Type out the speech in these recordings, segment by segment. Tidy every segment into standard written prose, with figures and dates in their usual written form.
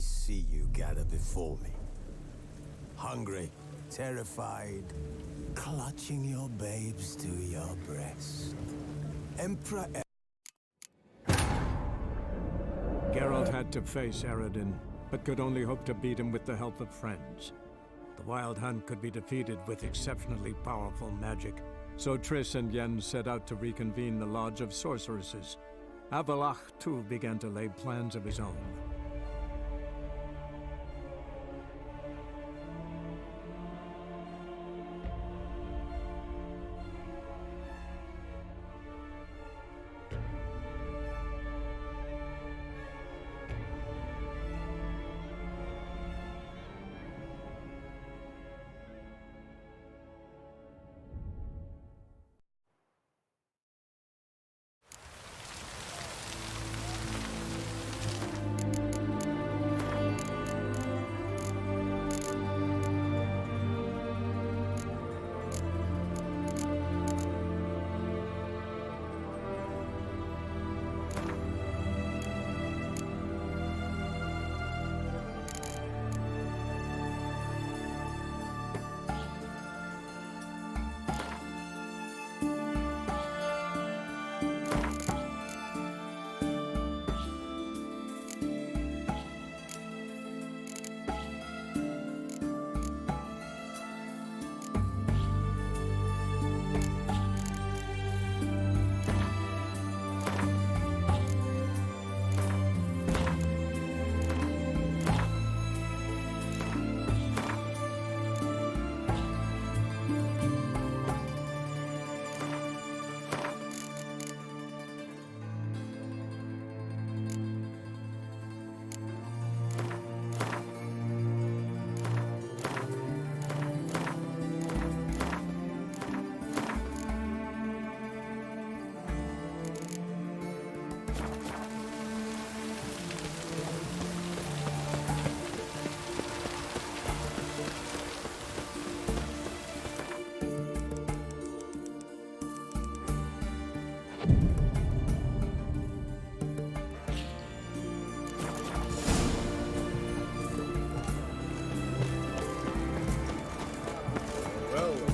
see you gather before me. Hungry, terrified, clutching your babes to your breast. Emperor... Geralt had to face Eredin, but could only hope to beat him with the help of friends. The Wild Hunt could be defeated with exceptionally powerful magic, so Triss and Yen set out to reconvene the Lodge of Sorceresses. Avallac'h, too, began to lay plans of his own.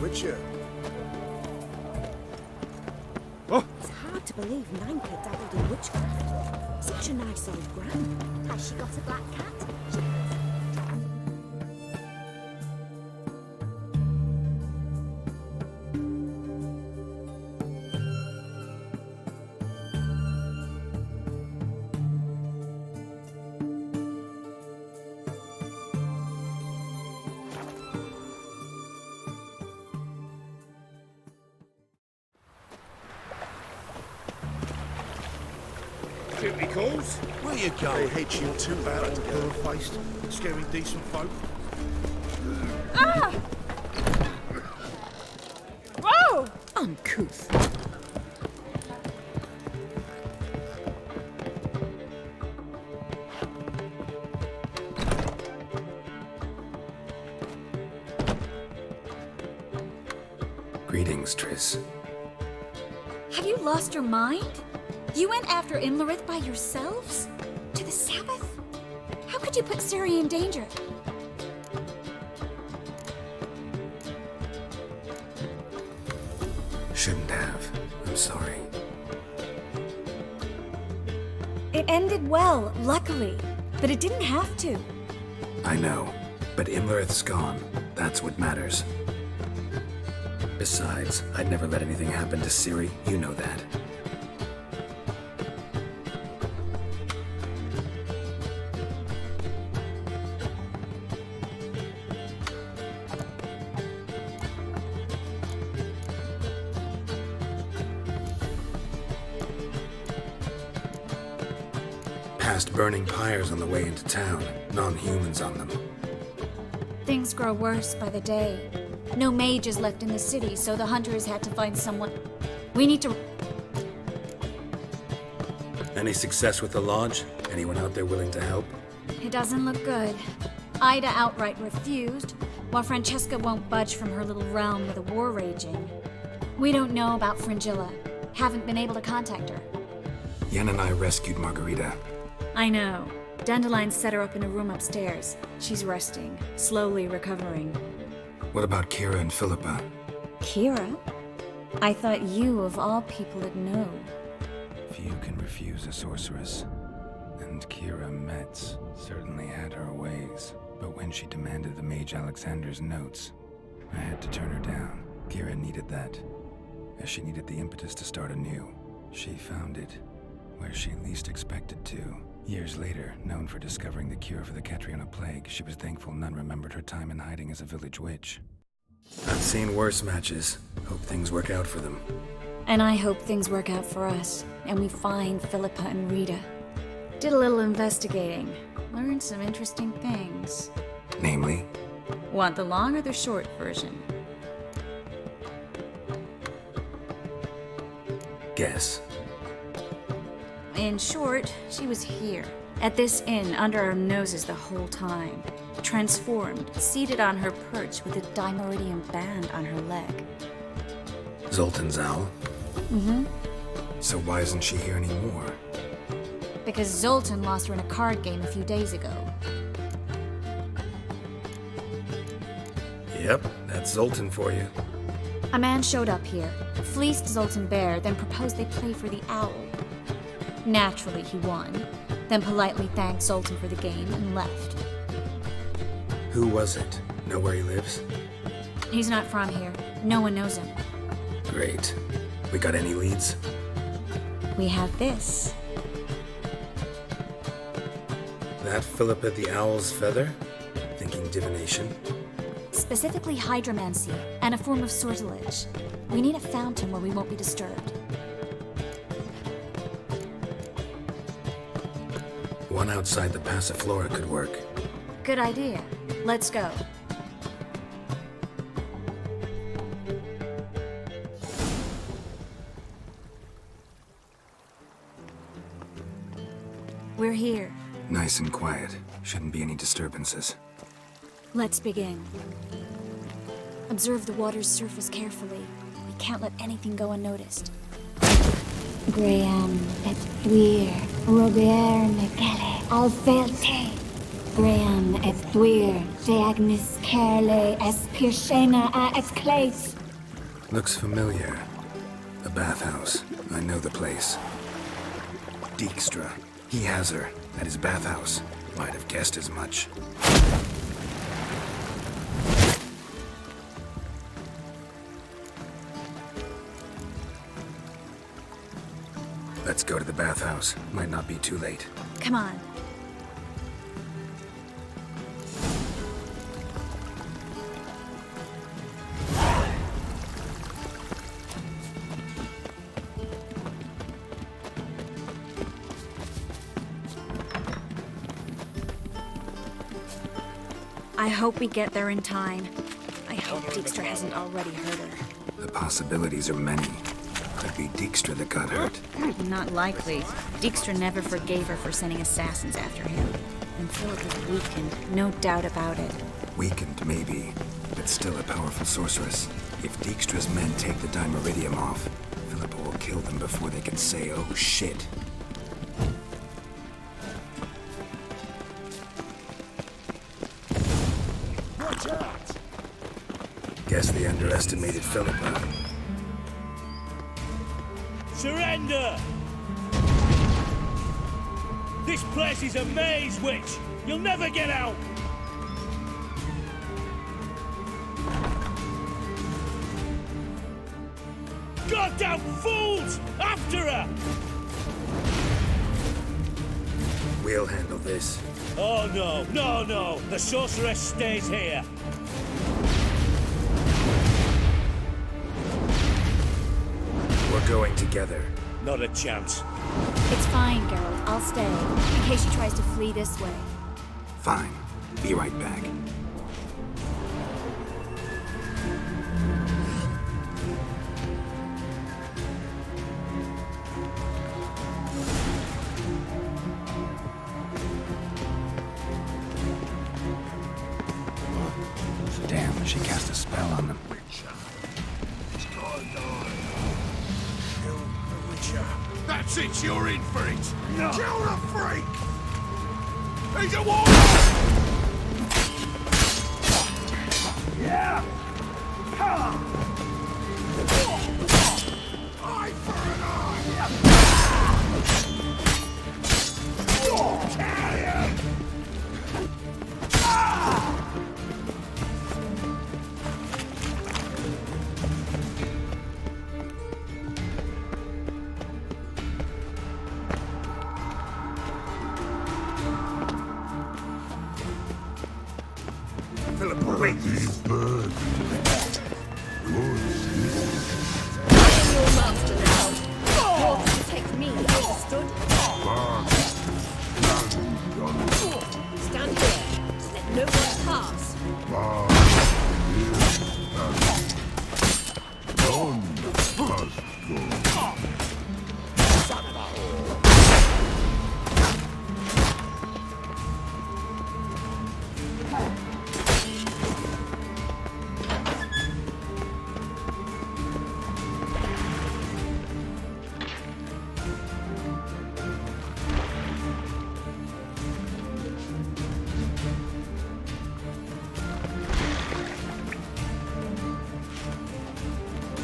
Witcher. Oh! It's hard to believe Nanka dabbled in witchcraft. Such a nice old gran. Has she got a black cat? Duty calls? Where you They going? hate you too, bad, pearl-faced, scary decent folk. Ah! Whoa! Uncouth. Greetings, Triss. Have you lost your mind? You went after Imlerith by yourselves? To the Sabbath? How could you put Ciri in danger? Shouldn't have. I'm sorry. It ended well, luckily, but it didn't have to. I know, but Imlerith's gone. That's what matters. Besides, I'd never let anything happen to Ciri. You know that. Past burning pyres on the way into town, non-humans on them. Things grow worse by the day. No mages left in the city, so the hunters had to find someone. We need to... Any success with the lodge? Anyone out there willing to help? It doesn't look good. Ida outright refused, while Francesca won't budge from her little realm with a war raging. We don't know about Fringilla. Haven't been able to contact her. Yen and I rescued Margarita. I know. Dandelion set her up in a room upstairs. She's resting, slowly recovering. What about Kira and Philippa? Kira? I thought you, of all people, would know. Few can refuse a sorceress. And Kira Metz certainly had her ways. But when she demanded the Mage Alexander's notes, I had to turn her down. Kira needed that, as she needed the impetus to start anew. She found it where she least expected to. Years later, known for discovering the cure for the Catriona plague, she was thankful none remembered her time in hiding as a village witch. I've seen worse matches. Hope things work out for them. And I hope things work out for us, and we find Philippa and Rita. Did a little investigating. Learned some interesting things. Namely? Want the long or the short version? Guess. In short, she was here, at this inn, under our noses the whole time. Transformed, seated on her perch with a dimeridium band on her leg. Zoltan's owl? Mm-hmm. So why isn't she here anymore? Because Zoltan lost her in a card game a few days ago. Yep, that's Zoltan for you. A man showed up here, fleeced Zoltan bare, then proposed they play for the owl. Naturally, he won, then politely thanked Zoltan for the game and left. Who was it? Know where he lives? He's not from here. No one knows him. Great. We got any leads? We have this. That Philippa the Owl's feather? Thinking divination? Specifically hydromancy, and a form of sortilege. We need a fountain where we won't be disturbed. One outside the Passiflora could work. Good idea. Let's go. We're here. Nice and quiet. Shouldn't be any disturbances. Let's begin. Observe the water's surface carefully. We can't let anything go unnoticed. Graham et Thuir, Robert Mekele, Alfelte. Graham et Thuir, Deagnis Kerle, es Pirshena a et Clates. Looks familiar. The bathhouse. I know the place. Dijkstra. He has her at his bathhouse. Might have guessed as much. Let's go to the bathhouse. Might not be too late. Come on. I hope we get there in time. I hope Dijkstra hasn't already hurt her. The possibilities are many. Could be Dijkstra that got hurt. Not likely. Dijkstra never forgave her for sending assassins after him. And Philip is weakened, no doubt about it. Weakened, maybe, but still a powerful sorceress. If Dijkstra's men take the dimeridium off, Philippa will kill them before they can say, oh shit. Watch out! Guess they underestimated Philippa. Surrender! This place is a maze, witch! You'll never get out! Goddamn fools! After her! We'll handle this. Oh no, no, no! The sorceress stays here! We're going together. Not a chance. It's fine, Geralt. I'll stay, in case she tries to flee this way. Fine. Be right back. Damn, she cast a spell on them. That's it, you're in for it! No. Kill the freak! He's a warrior! Yeah! Eye for an eye! Carry him! Philip, wait! Bird. Your master now. You're to protect me, understood? Stand here. Let no one pass.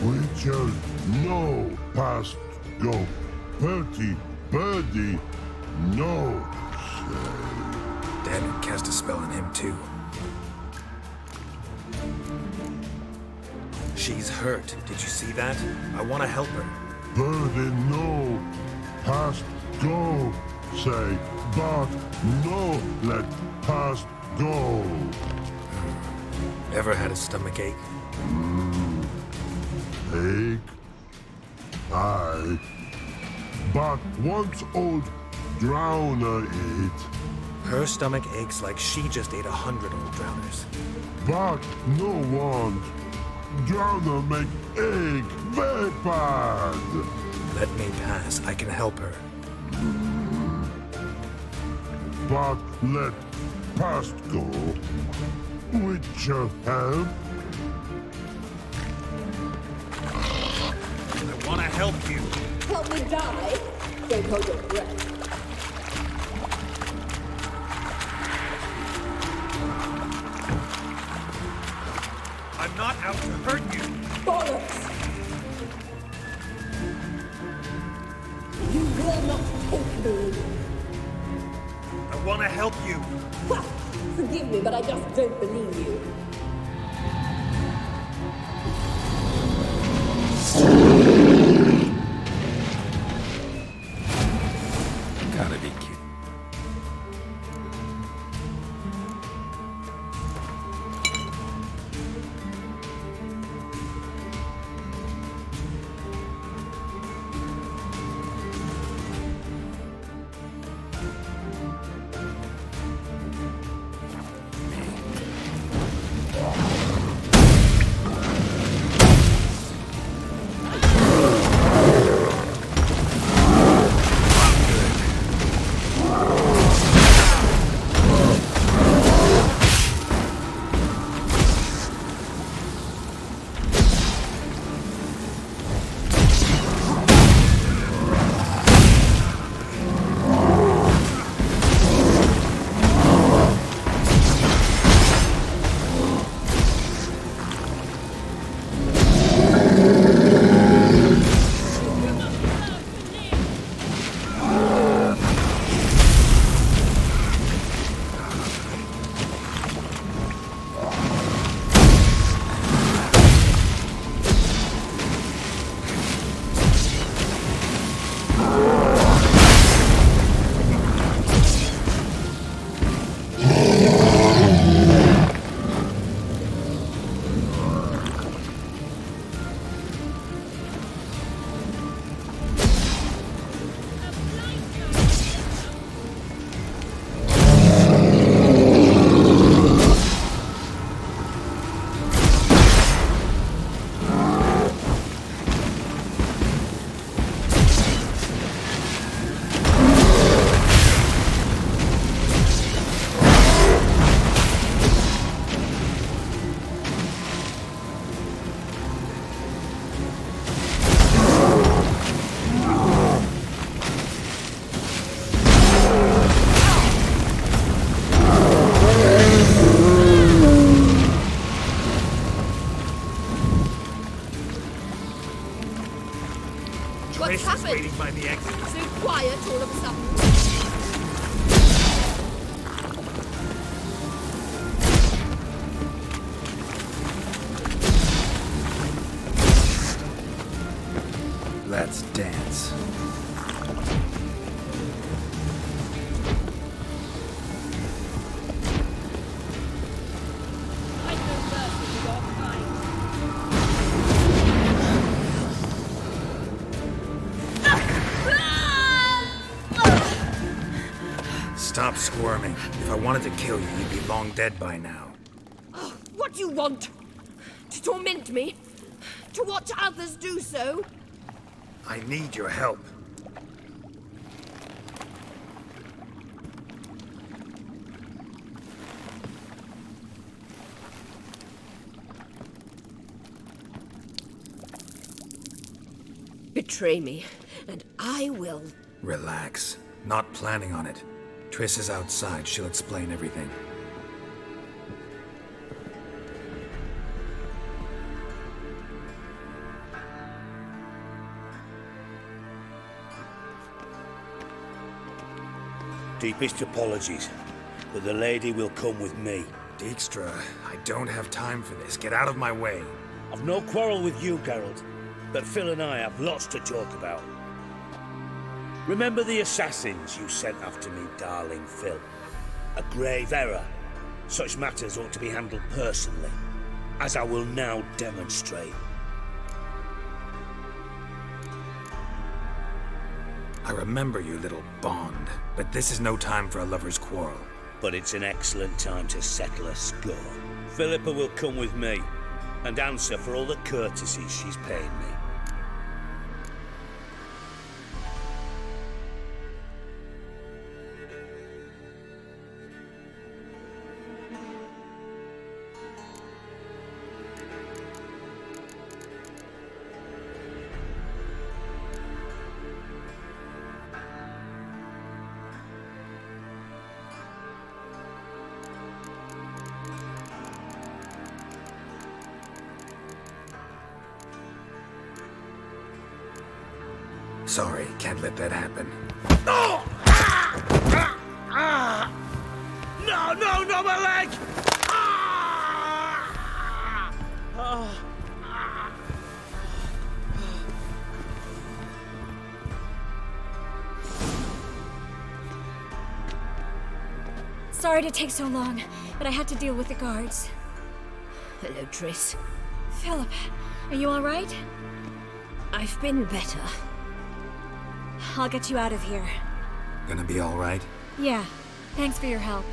Witcher, no, past go. Bertie, birdie, no, say. Dad had cast a spell on him too. She's hurt. Did you see that? I want to help her. Birdie, no, past go, say. But no, let past go. Ever had a stomach ache? Ache? Aye. But once old Drowner ate. Her stomach aches like she just ate 100 old drowners. But no want. Drowner make egg very bad. Let me pass. I can help her. But let past go. Witcher help. I want to help you. Help me die. Don't hold your breath. I'm not out to hurt you. Bollocks! You will not take me. I want to help you. Ha! Forgive me, but I just don't believe you. Gotta be kidding. waiting by the exit. So quiet all of a sudden. Let's dance. I know mercy for your kind. Stop squirming. If I wanted to kill you, you'd be long dead by now. Oh, what do you want? To torment me? To watch others do so? I need your help. Betray me, and I will. Relax. Not planning on it. Triss is outside. She'll explain everything. Deepest apologies, but the lady will come with me. Dijkstra, I don't have time for this. Get out of my way. I've no quarrel with you, Geralt, but Phil and I have lots to talk about. Remember the assassins you sent after me, darling Phil? A grave error. Such matters ought to be handled personally, as I will now demonstrate. I remember you, little Bond, but this is no time for a lover's quarrel. But it's an excellent time to settle a score. Philippa will come with me and answer for all the courtesies she's paid me. Sorry, can't let that happen. No! No, my leg! Sorry to take so long, but I had to deal with the guards. Hello, Triss. Philip, are you all right? I've been better. I'll get you out of here. Gonna be all right? Yeah, thanks for your help.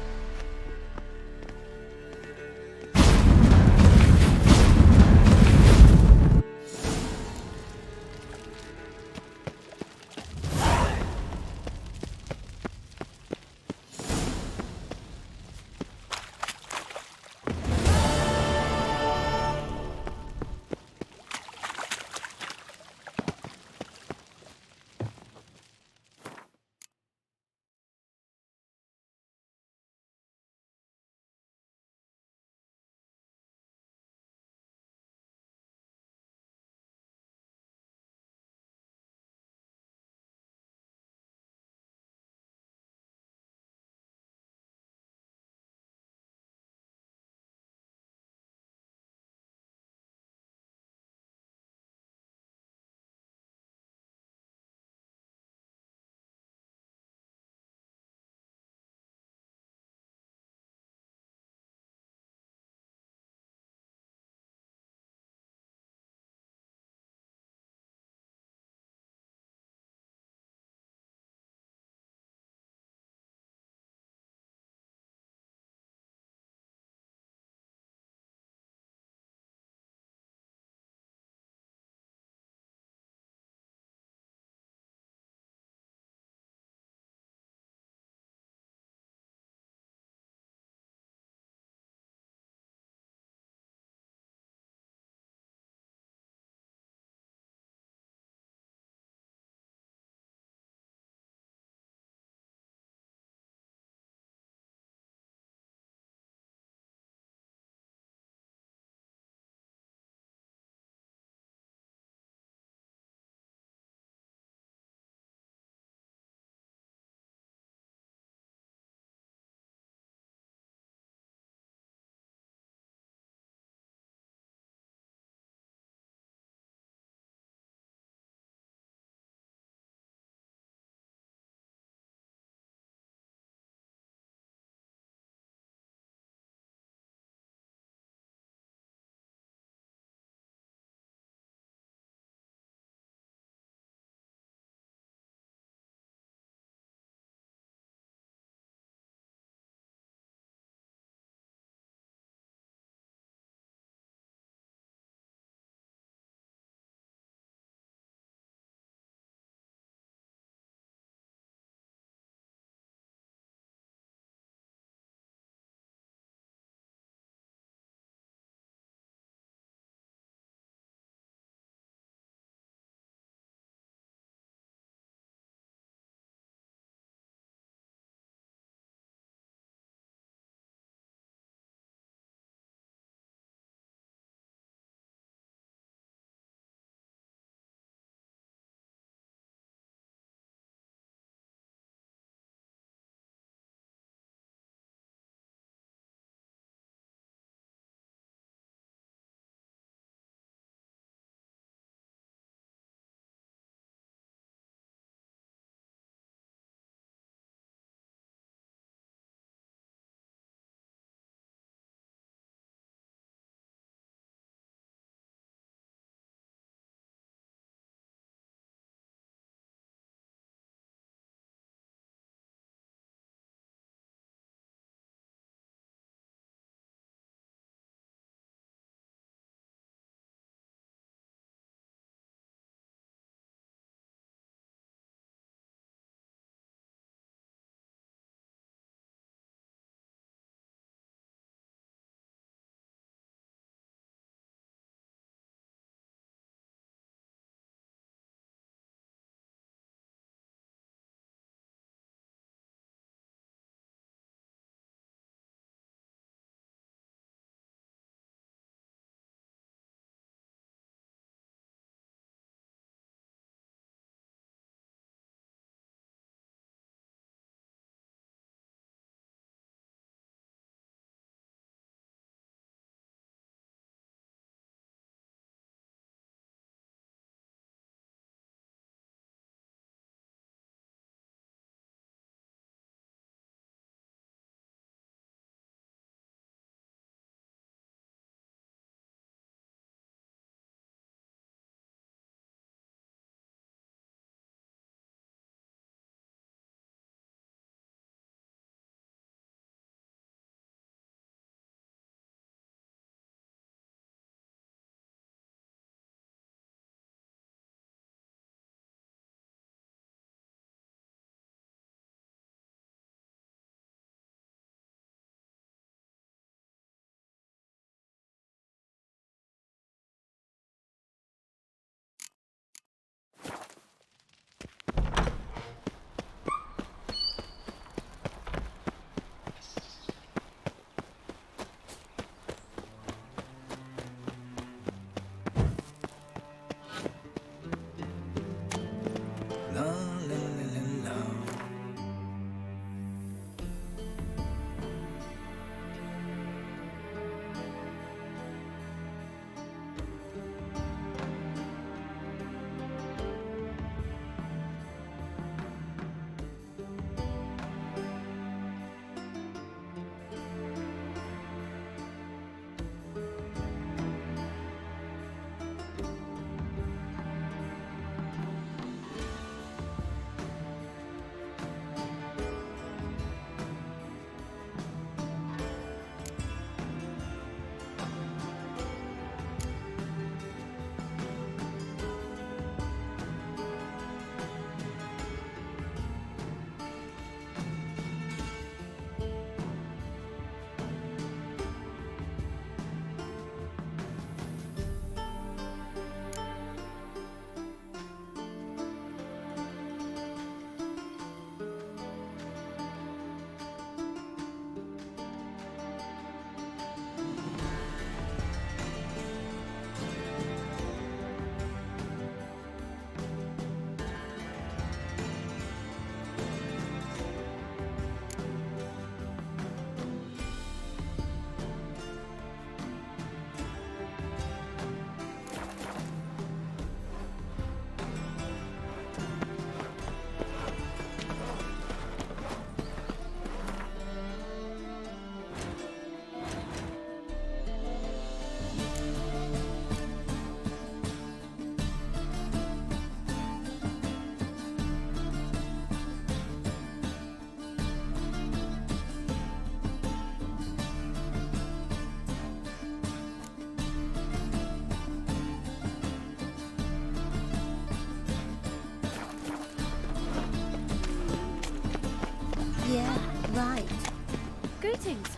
Greetings.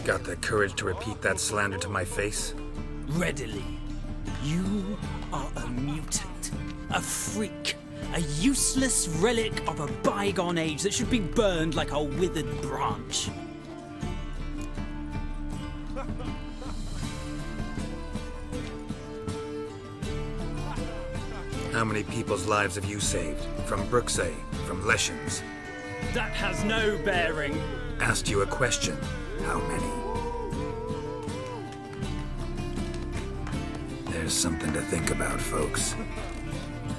Got the courage to repeat that slander to my face? Readily. You are a mutant, a freak, a useless relic of a bygone age that should be burned like a withered branch. How many people's lives have you saved? From Bruxay, from Leshens? That has no bearing. Asked you a question. How many? There's something to think about, folks.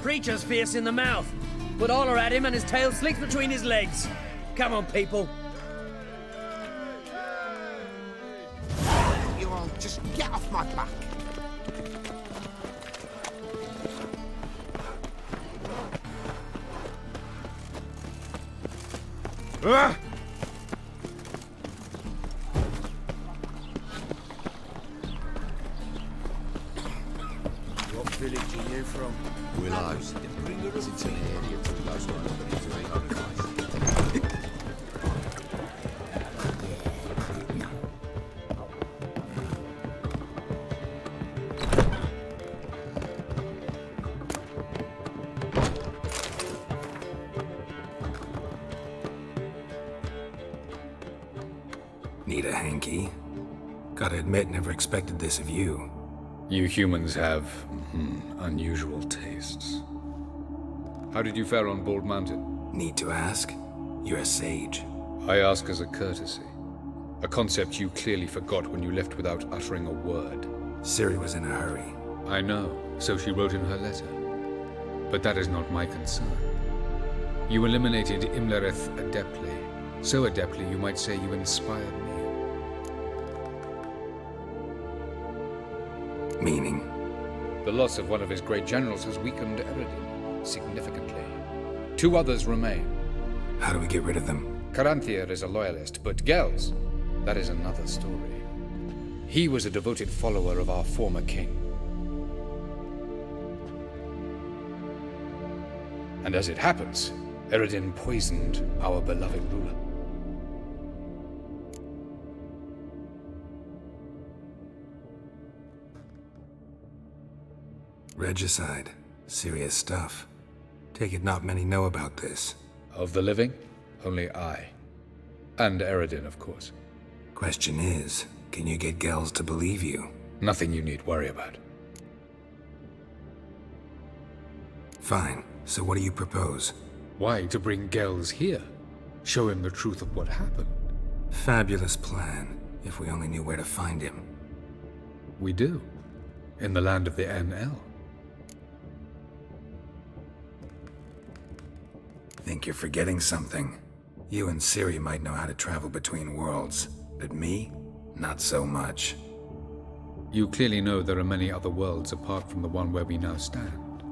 Preacher's fierce in the mouth, but holler at him and his tail slicks between his legs. Come on, people. You all just get off my back. What village are you from? Willows. It's an area too close to Need a hanky? Gotta admit, never expected this of you. You humans have unusual tastes. How did you fare on Bald Mountain? Need to ask? You're a sage. I ask as a courtesy. A concept you clearly forgot when you left without uttering a word. Ciri was in a hurry. I know, so she wrote in her letter. But that is not my concern. You eliminated Imlerith adeptly. So adeptly, you might say you inspired me. Meaning? The loss of one of his great generals has weakened Eredin significantly. 2 others remain. How do we get rid of them? Caranthier is a loyalist, but Gels, that is another story. He was a devoted follower of our former king. And as it happens, Eredin poisoned our beloved ruler. Regicide. Serious stuff. Take it not many know about this. Of the living, only I. And Eredin, of course. Question is, can you get Gels to believe you? Nothing you need worry about. Fine. So what do you propose? Why, to bring Gels here? Show him the truth of what happened. Fabulous plan, if we only knew where to find him. We do. In the land of the NL. Think you're forgetting something. You and Ciri might know how to travel between worlds, but me? Not so much. You clearly know there are many other worlds apart from the one where we now stand.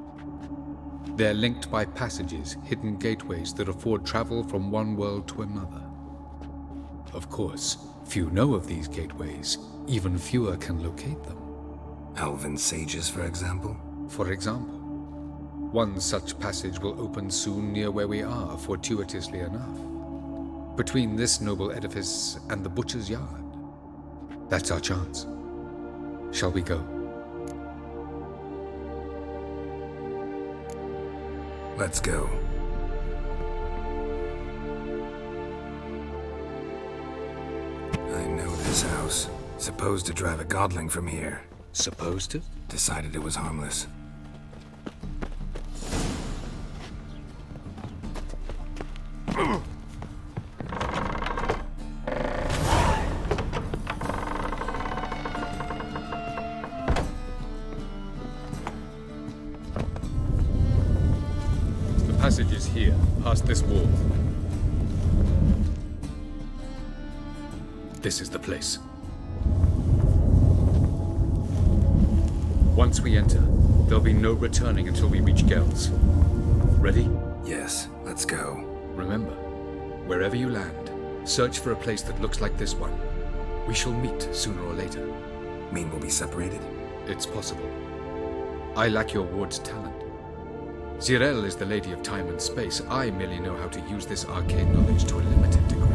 They're linked by passages, hidden gateways that afford travel from one world to another. Of course, few know of these gateways. Even fewer can locate them. Elven sages, for example? For example. One such passage will open soon near where we are, fortuitously enough. Between this noble edifice and the butcher's yard. That's our chance. Shall we go? Let's go. I know this house. Supposed to drive a godling from here. Supposed to? Decided it was harmless. The passage is here, past this wall. This is the place. Once we enter, there'll be no returning until we reach Gels. Ready? Yes, let's go. Remember, wherever you land, search for a place that looks like this one. We shall meet sooner or later. Mean we'll be separated? It's possible. I lack your ward's talent. Zirel is the Lady of Time and Space. I merely know how to use this arcane knowledge to a limited degree.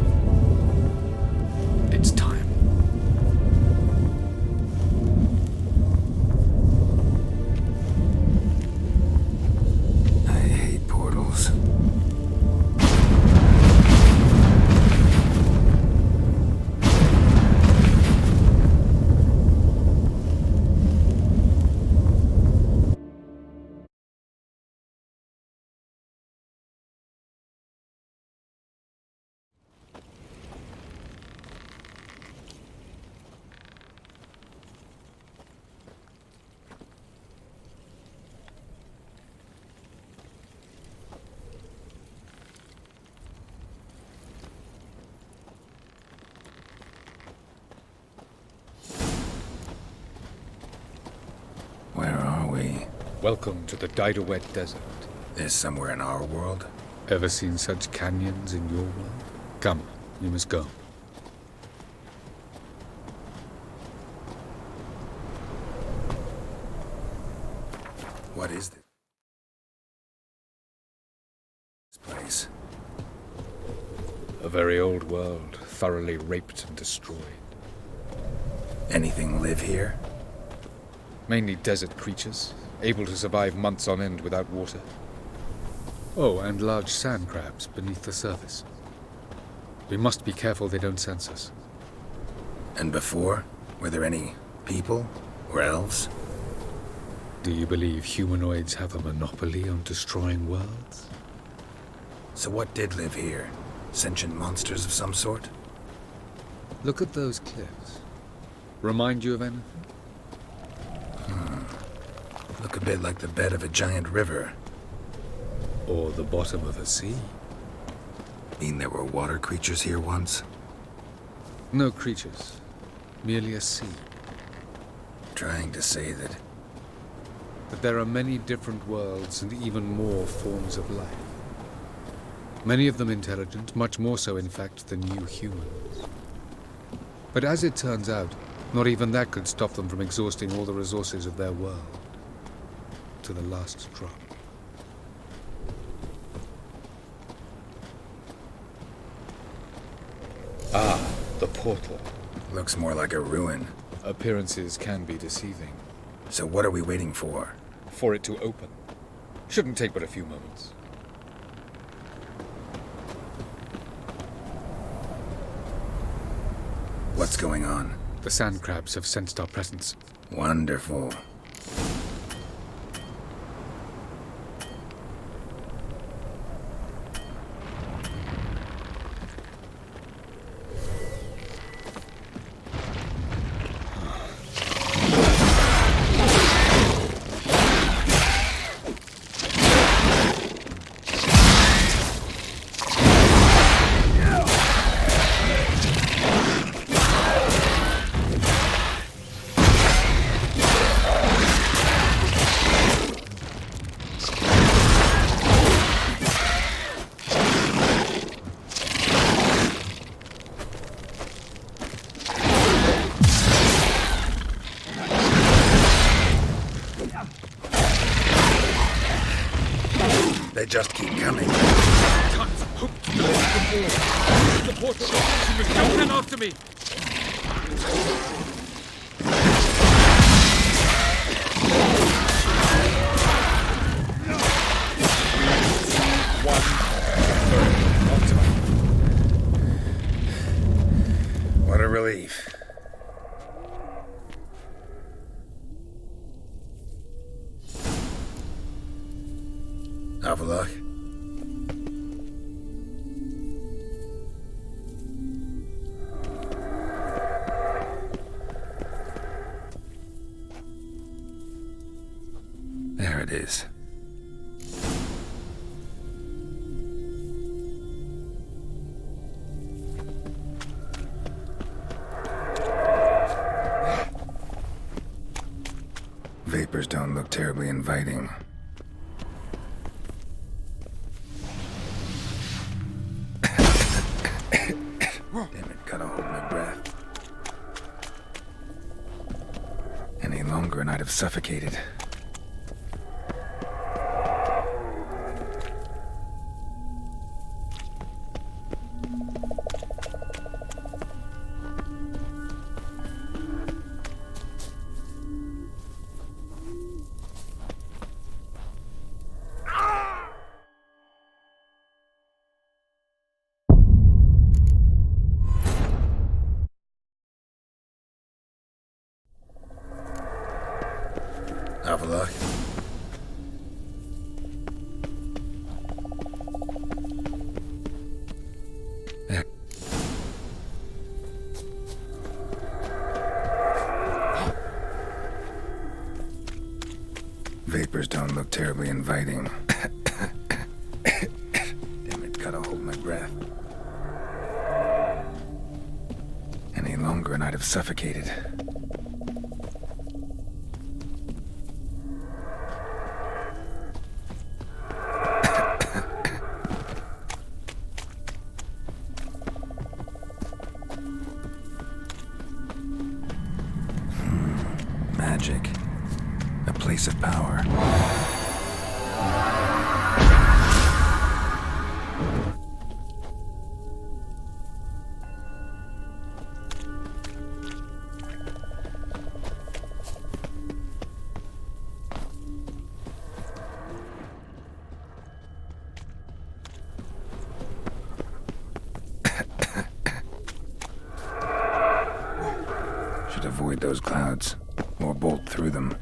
It's time. I hate portals. Where are we? Welcome to the Didowet Desert. This somewhere in our world? Ever seen such canyons in your world? Come, you must go. What is this place? A very old world, thoroughly raped and destroyed. Anything live here? Mainly desert creatures, able to survive months on end without water. Oh, and large sand crabs beneath the surface. We must be careful they don't sense us. And before? Were there any people? Or elves? Do you believe humanoids have a monopoly on destroying worlds? So what did live here? Sentient monsters of some sort? Look at those cliffs. Remind you of anything? Look a bit like the bed of a giant river. Or the bottom of a sea. Mean there were water creatures here once? No creatures. Merely a sea. Trying to say that... But there are many different worlds and even more forms of life. Many of them intelligent, much more so in fact than you humans. But as it turns out, not even that could stop them from exhausting all the resources of their world. To the last drop. Ah, the portal. Looks more like a ruin. Appearances can be deceiving. So what are we waiting for? For it to open. Shouldn't take but a few moments. What's going on? The sand crabs have sensed our presence. Wonderful. They just keep coming. Tons of hooks to the portal. She was jumping after me. What a relief. Have a look. There it is. Vapors don't look terribly inviting. Damn it, gotta hold my breath. Any longer and I'd have suffocated. Have a look. There. Vapors don't look terribly inviting. Damn it, gotta hold my breath. Any longer and I'd have suffocated. Magic. A place of power. Should avoid those clouds, or bolt through them.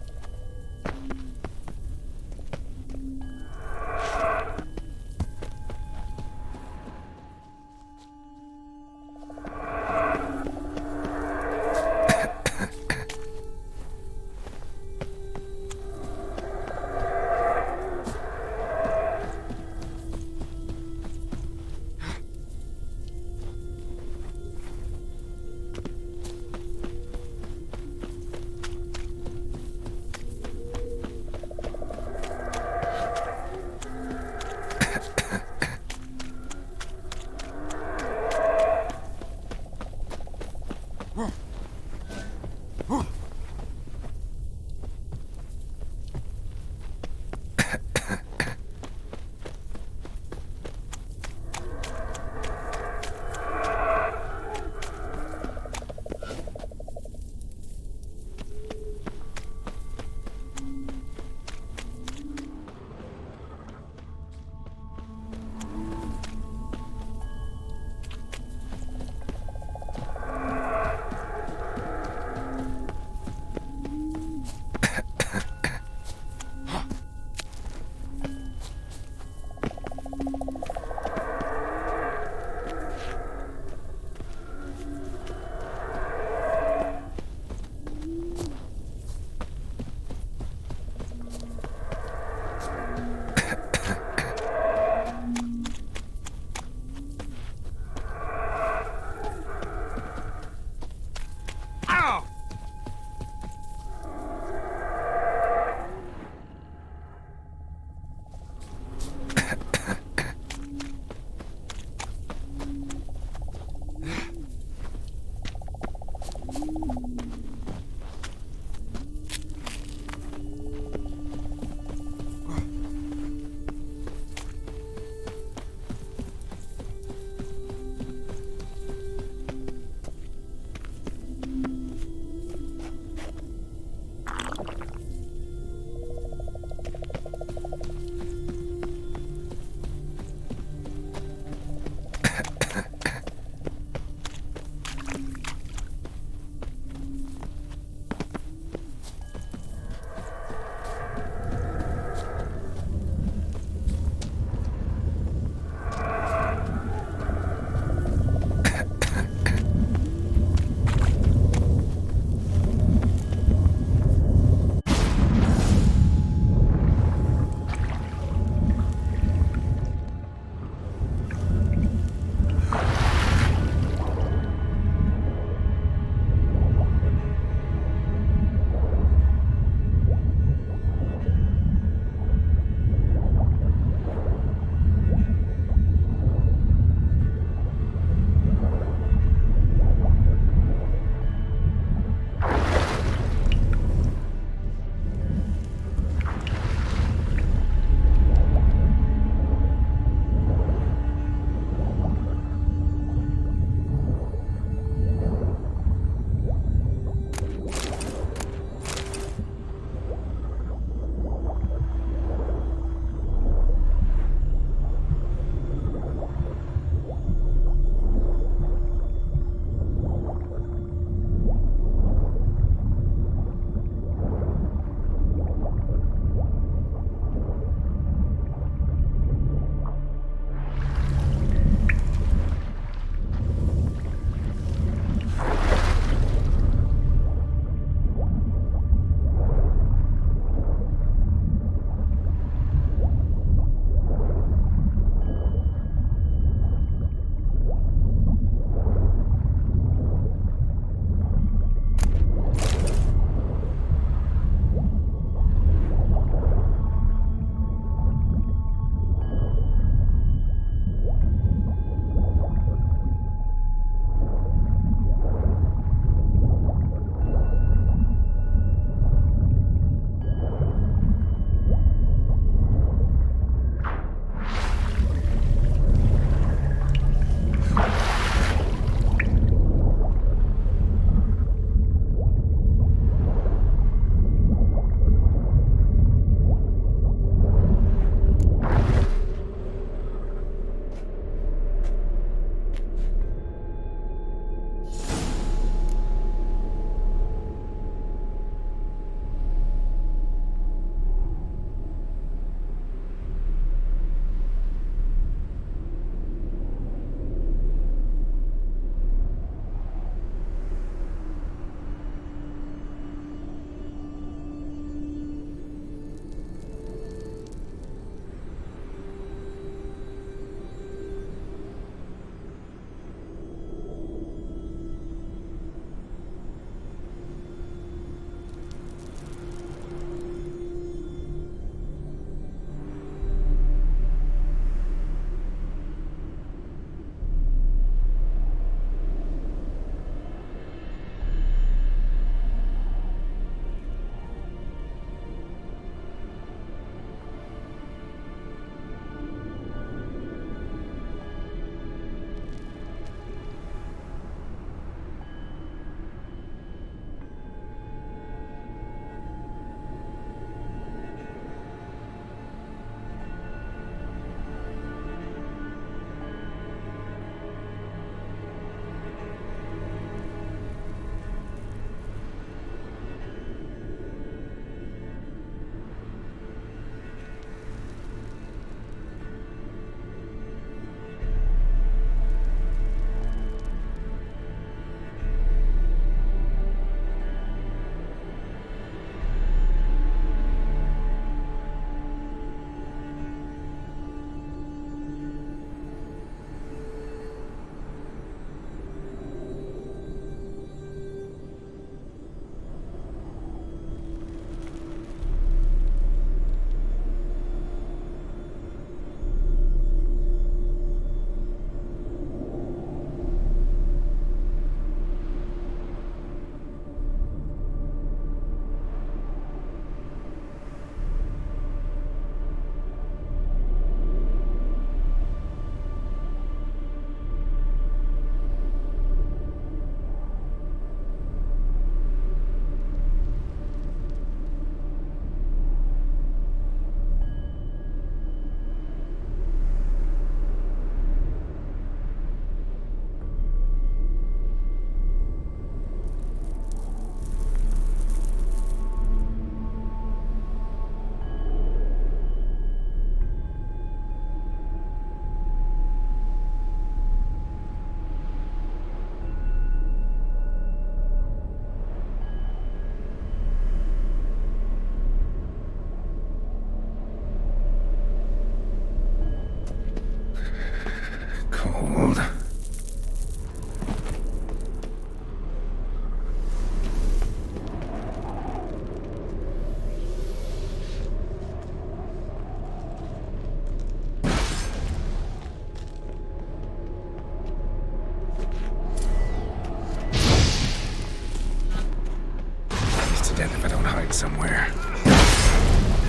dead if I don't hide somewhere.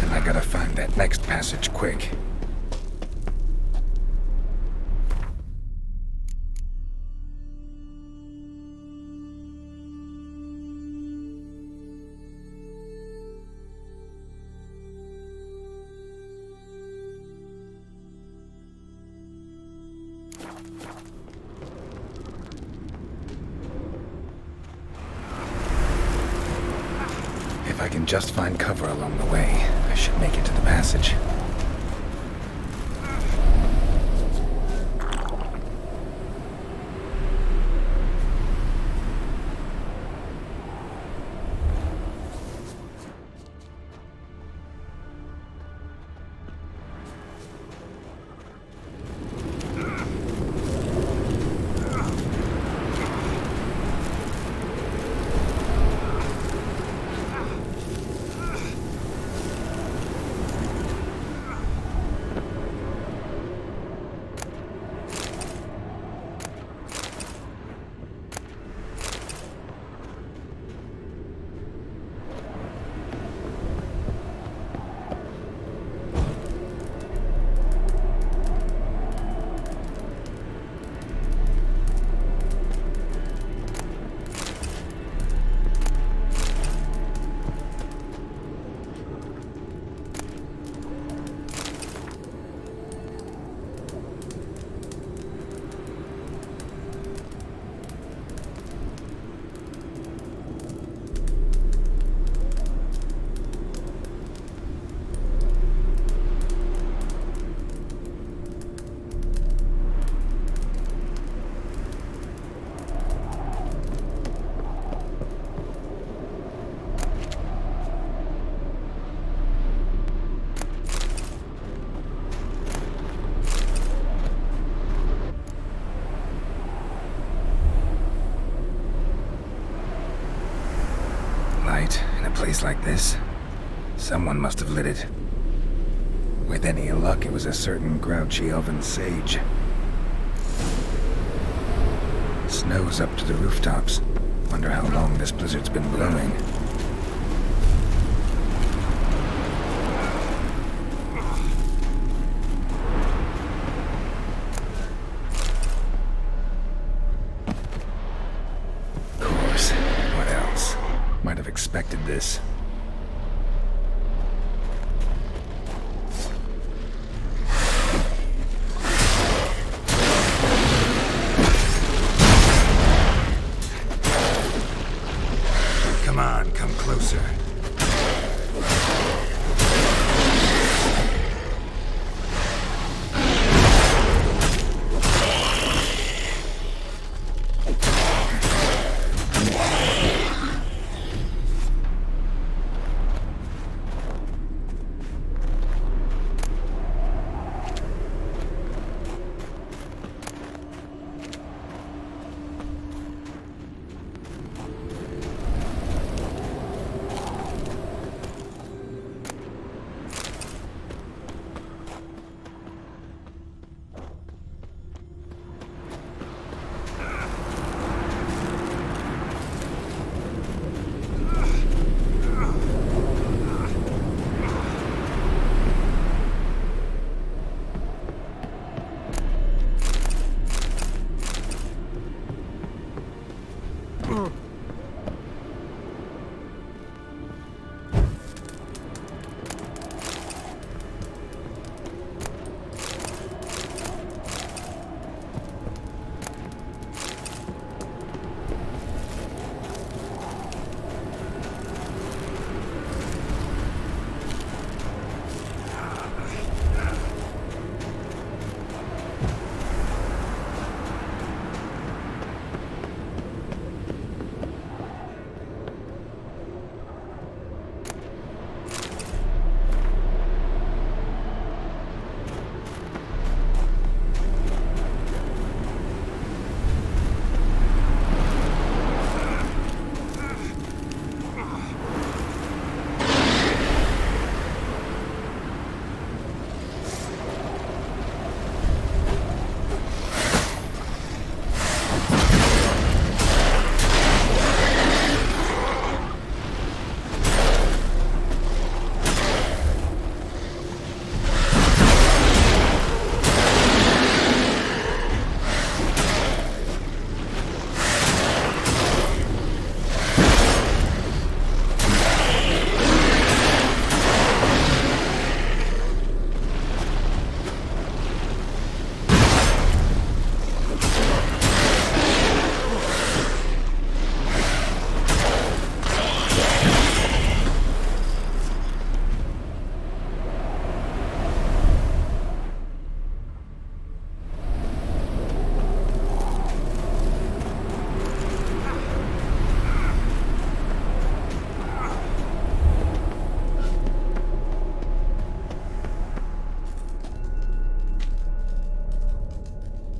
And I gotta find that next passage quick. If I can just find cover along the way, I should make it to the passage. In a place like this, someone must have lit it. With any luck, it was a certain grouchy elven sage. Snow's up to the rooftops. Wonder how long this blizzard's been blowing. Of course. What else? Might have expected this. Come on, come closer.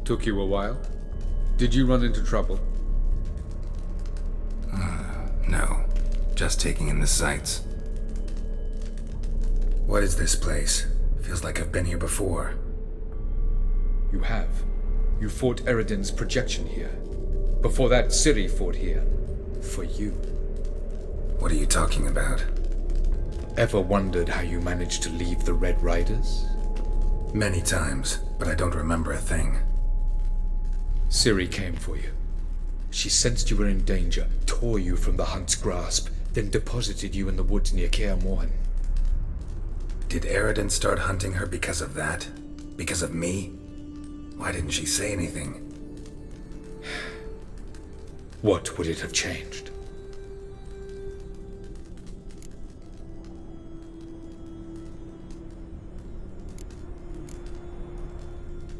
Took you a while? Did you run into trouble? No. Just taking in the sights. What is this place? Feels like I've been here before. You have. You fought Eridan's projection here. Before that, Ciri fought here. For you. What are you talking about? Ever wondered how you managed to leave the Red Riders? Many times, but I don't remember a thing. Ciri came for you. She sensed you were in danger, tore you from the Hunt's grasp, then deposited you in the woods near Kaer Morhen. Did Eridan start hunting her because of that? Because of me? Why didn't she say anything? What would it have changed?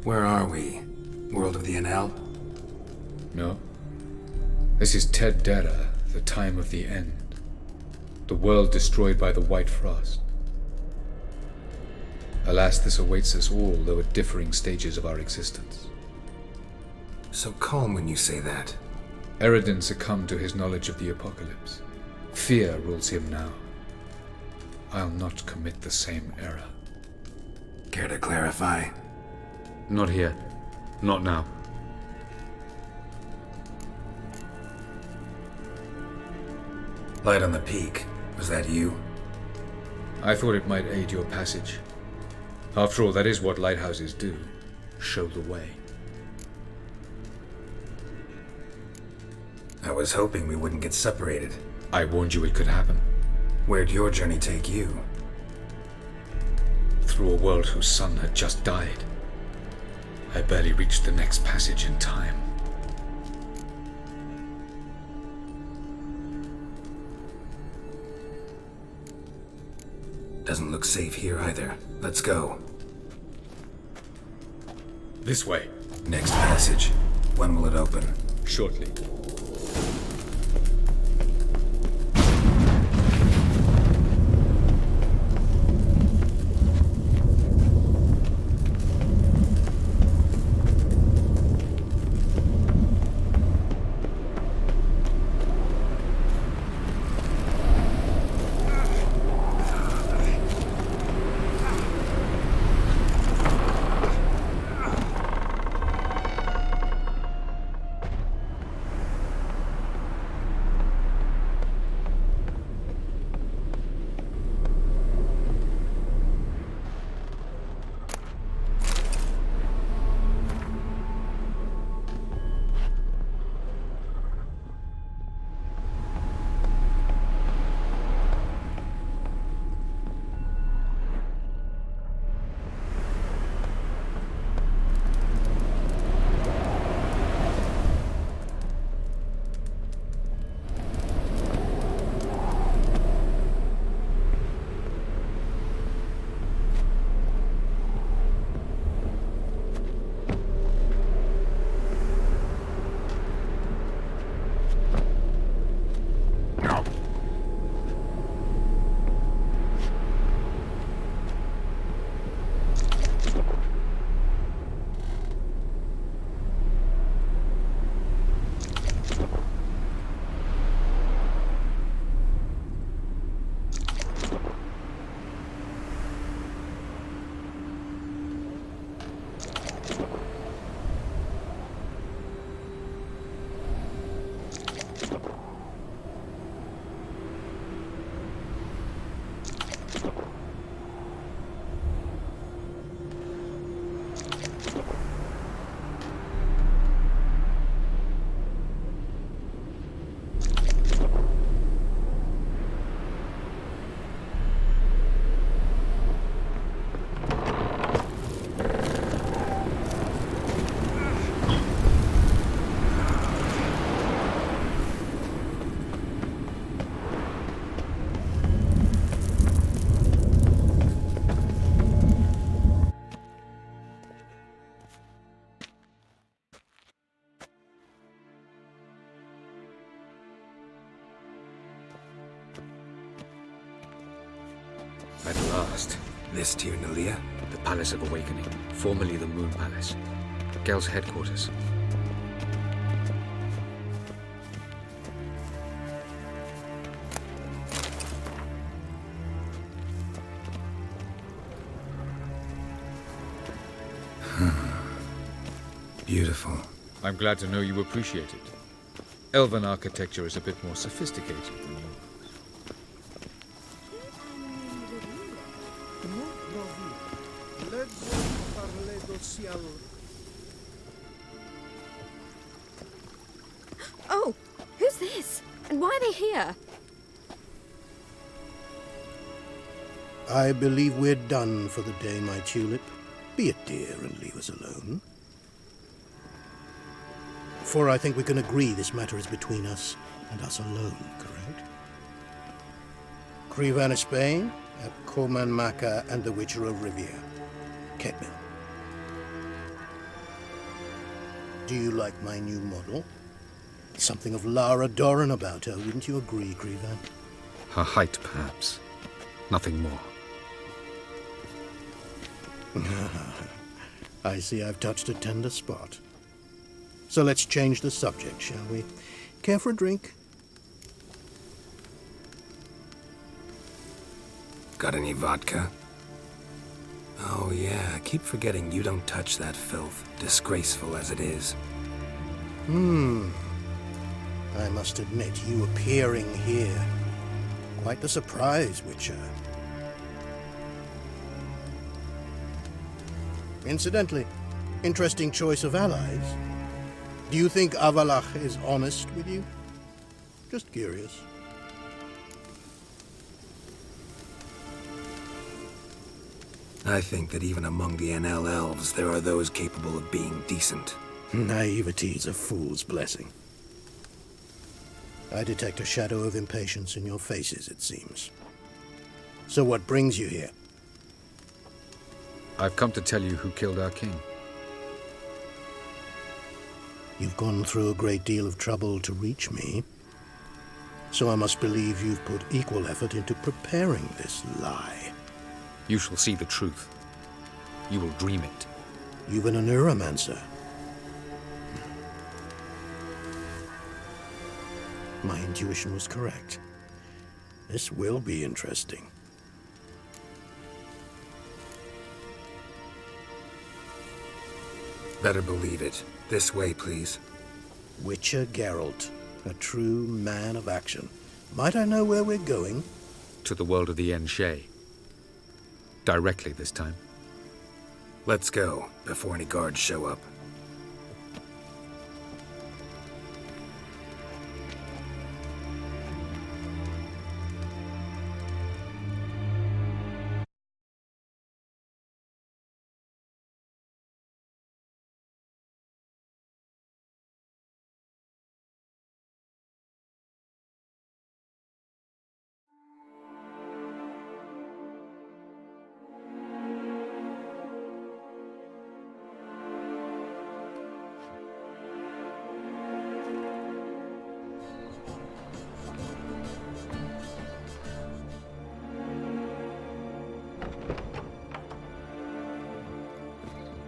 Where are we? World of the NL? No. This is Ted Dara, the time of the end. The world destroyed by the White Frost. Alas, this awaits us all, though at differing stages of our existence. So calm when you say that. Eridan succumbed to his knowledge of the apocalypse. Fear rules him now. I'll not commit the same error. Care to clarify? Not here. Not now. Light on the peak. Was that you? I thought it might aid your passage. After all, that is what lighthouses do. Show the way. I was hoping we wouldn't get separated. I warned you it could happen. Where'd your journey take you? Through a world whose sun had just died. I barely reached the next passage in time. Doesn't look safe here either. Let's go. This way. Next passage. When will it open? Shortly. This Tyr Nalia? The Palace of Awakening, formerly the Moon Palace. Gel's headquarters. Beautiful. I'm glad to know you appreciate it. Elven architecture is a bit more sophisticated than yours. Oh, who's this? And why are they here? I believe we're done for the day, my tulip. Be a dear and leave us alone. For I think we can agree this matter is between us and us alone, correct? Krivan of Spain, at Corman Maca and the Witcher of Rivia. Ketman. Do you like my new model? Something of Lara Doran about her, wouldn't you agree, Krivan? Her height, perhaps. Nothing more. I see I've touched a tender spot. So let's change the subject, shall we? Care for a drink? Got any vodka? Oh yeah, I keep forgetting you don't touch that filth, disgraceful as it is. I must admit, you appearing here, quite the surprise, Witcher. Incidentally, interesting choice of allies. Do you think Avalach is honest with you? Just curious. I think that even among the NL elves, there are those capable of being decent. Naivety is a fool's blessing. I detect a shadow of impatience in your faces, it seems. So what brings you here? I've come to tell you who killed our king. You've gone through a great deal of trouble to reach me, so I must believe you've put equal effort into preparing this lie. You shall see the truth. You will dream it. Even a neuromancer. My intuition was correct. This will be interesting. Better believe it. This way, please. Witcher Geralt, a true man of action. Might I know where we're going? To the world of the Enshe. Directly this time. Let's go, before any guards show up.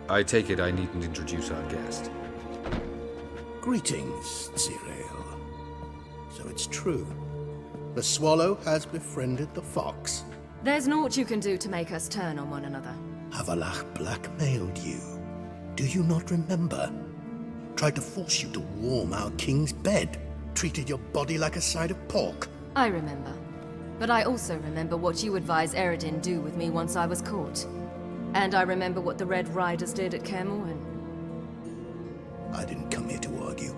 I take it I needn't introduce our guest. Greetings, Zirael. So it's true. The swallow has befriended the fox. There's naught you can do to make us turn on one another. Avalach blackmailed you. Do you not remember? Tried to force you to warm our king's bed. Treated your body like a side of pork. I remember. But I also remember what you advised Eredin do with me once I was caught. And I remember what the Red Riders did at Kaer Morhen. I didn't come here to argue.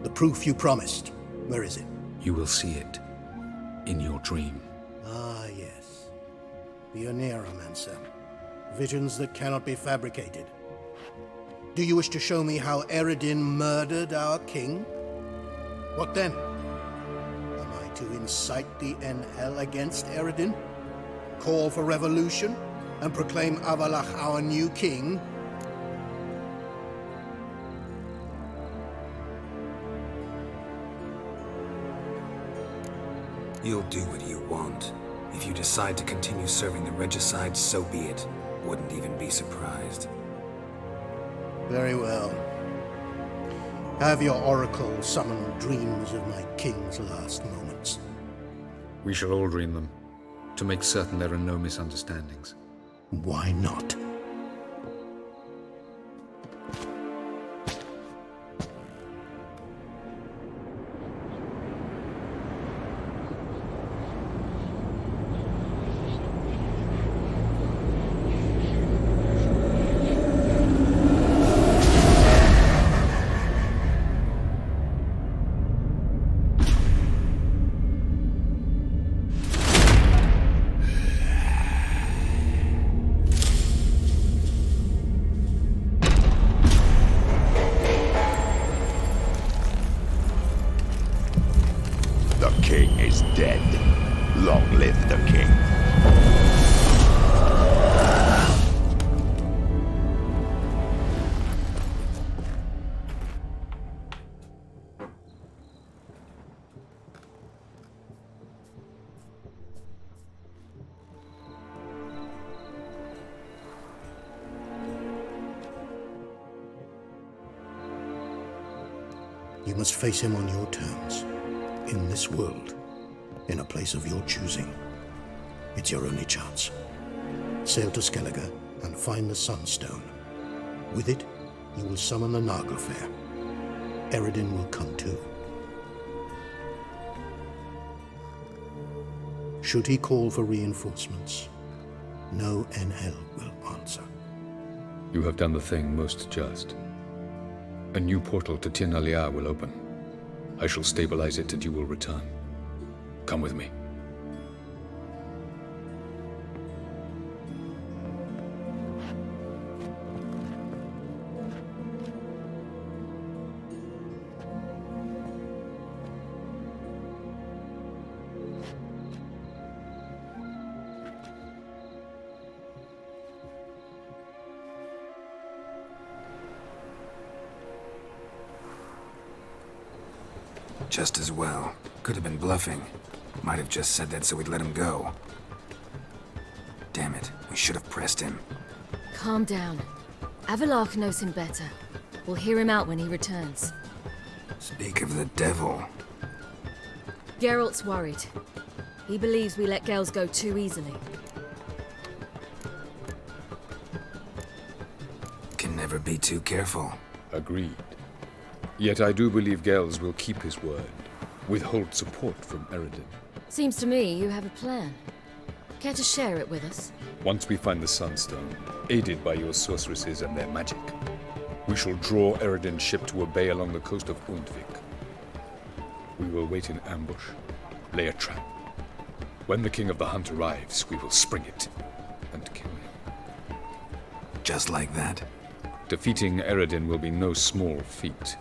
The proof you promised, where is it? You will see it. In your dream. Ah, yes. The Oneiromancer. Visions that cannot be fabricated. Do you wish to show me how Eredin murdered our king? What then? Am I to incite the NL against Eredin? Call for revolution? And proclaim Avalach our new king? You'll do what you want. If you decide to continue serving the regicide, so be it. Wouldn't even be surprised. Very well. Have your oracle summon dreams of my king's last moments. We shall all dream them, to make certain there are no misunderstandings. Why not? The king is dead. Long live the king. You must face him on your terms. In this world, in a place of your choosing. It's your only chance. Sail to Skellige and find the Sunstone. With it, you will summon the Nagelfair. Eredin will come too. Should he call for reinforcements, no Enhel will answer. You have done the thing most just. A new portal to Tir na Liar will open. I shall stabilize it and you will return. Come with me. Just as well. Could have been bluffing. Might have just said that so we'd let him go. Damn it, we should have pressed him. Calm down. Avalok knows him better. We'll hear him out when he returns. Speak of the devil. Geralt's worried. He believes we let Gels go too easily. Can never be too careful. Agreed. Yet I do believe Gels will keep his word, withhold support from Eredin. Seems to me you have a plan. Care to share it with us? Once we find the Sunstone, aided by your sorceresses and their magic, we shall draw Eredin's ship to a bay along the coast of Undvik. We will wait in ambush, lay a trap. When the King of the Hunt arrives, we will spring it and kill him. Just like that? Defeating Eredin will be no small feat,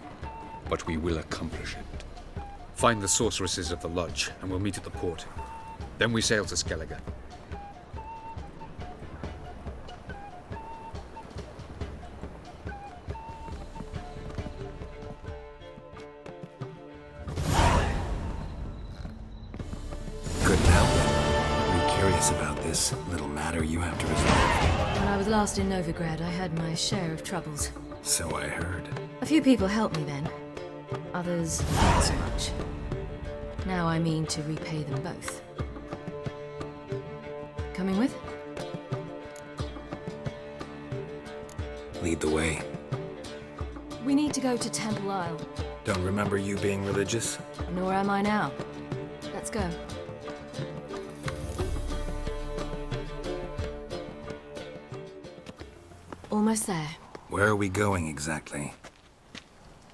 but we will accomplish it. Find the sorceresses of the lodge, and we'll meet at the port. Then we sail to Skellige. Couldn't help it. I'm curious about this little matter you have to resolve. When I was last in Novigrad, I had my share of troubles. So I heard. A few people helped me then. Others, not so much. Now I mean to repay them both. Coming with? Lead the way. We need to go to Temple Isle. Don't remember you being religious? Nor am I now. Let's go. Almost there. Where are we going exactly?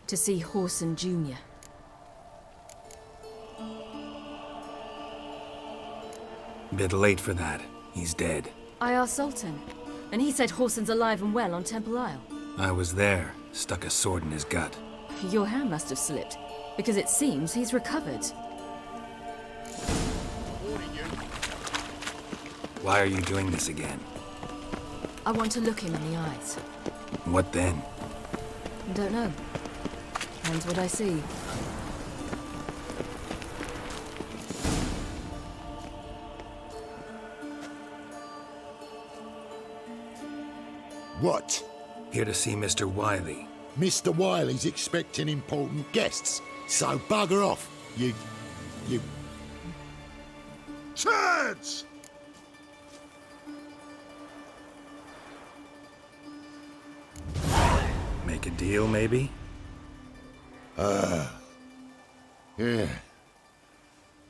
To see Horson Jr. Bit late for that. He's dead. I asked Sultan, and he said Horson's alive and well on Temple Isle. I was there. Stuck a sword in his gut. Your hand must have slipped, because it seems he's recovered. Why are you doing this again? I want to look him in the eyes. What then? Don't know. Depends what I see. What? Here to see Mr. Wiley. Mr. Wiley's expecting important guests, so bugger off, you... Chance! Make a deal, maybe?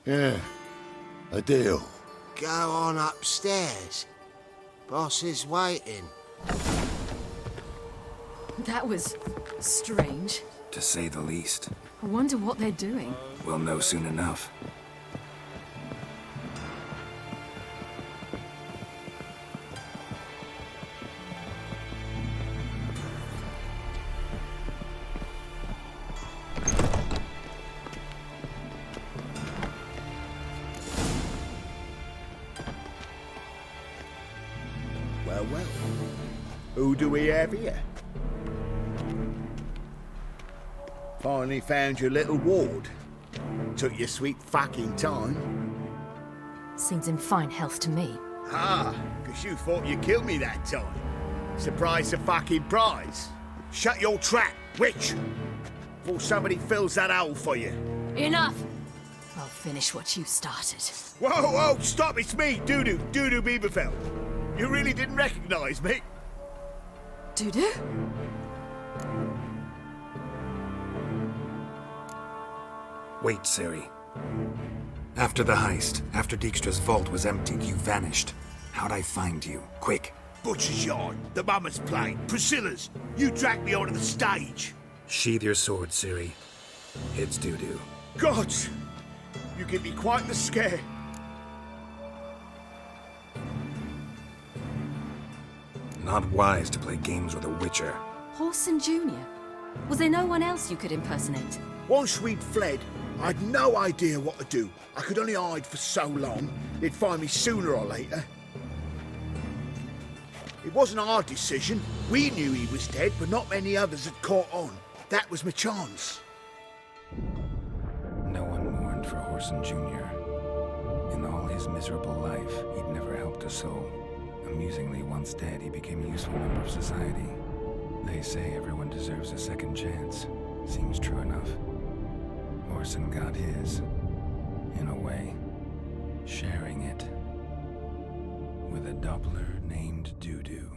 Yeah, a deal. Go on upstairs. Boss is waiting. That was strange. To say the least. I wonder what they're doing. We'll know soon enough. Well. Who do we have here? Finally found your little ward. Took your sweet fucking time. Seems in fine health to me. Ah, 'cause you thought you killed me that time. Surprise the fucking prize. Shut your trap, witch! Before somebody fills that hole for you. Enough! I'll finish what you started. Whoa, stop, it's me, Dudu Bieberfeld. You really didn't recognize me? Dudu? Wait, Ciri. After the heist, after Dijkstra's vault was emptied, you vanished. How'd I find you? Quick. Butcher's Yard, the Mama's Plane, Priscilla's. You dragged me onto the stage. Sheathe your sword, Ciri. It's Dudu. Gods! You give me quite the scare. Not wise to play games with a witcher. Horson Jr.? Was there no one else you could impersonate? Once we'd fled, I'd no idea what to do. I could only hide for so long. They'd find me sooner or later. It wasn't our decision. We knew he was dead, but not many others had caught on. That was my chance. No one mourned for Horson Jr. In all his miserable life, he'd never helped a soul. Amusingly, once dead, he became a useful member of society. They say everyone deserves a second chance. Seems true enough. Horson got his, in a way, sharing it with a Doppler named Dudu.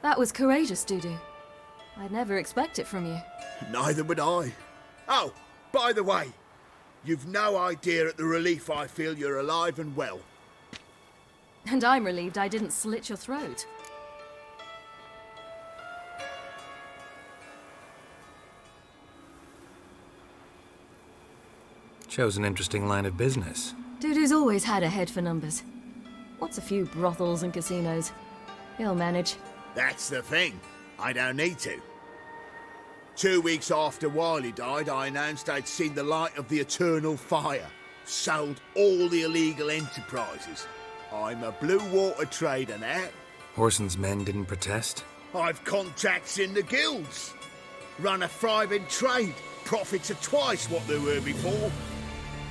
That was courageous, Dudu. I'd never expect it from you. Neither would I. Oh, by the way, you've no idea at the relief I feel you're alive and well. And I'm relieved I didn't slit your throat. Chose an interesting line of business. Dudu's always had a head for numbers. What's a few brothels and casinos? He'll manage. That's the thing. I don't need to. 2 weeks after Wiley died, I announced I'd seen the light of the eternal fire. Sold all the illegal enterprises. I'm a blue water trader now. Horson's men didn't protest? I've contacts in the guilds. Run a thriving trade. Profits are twice what they were before.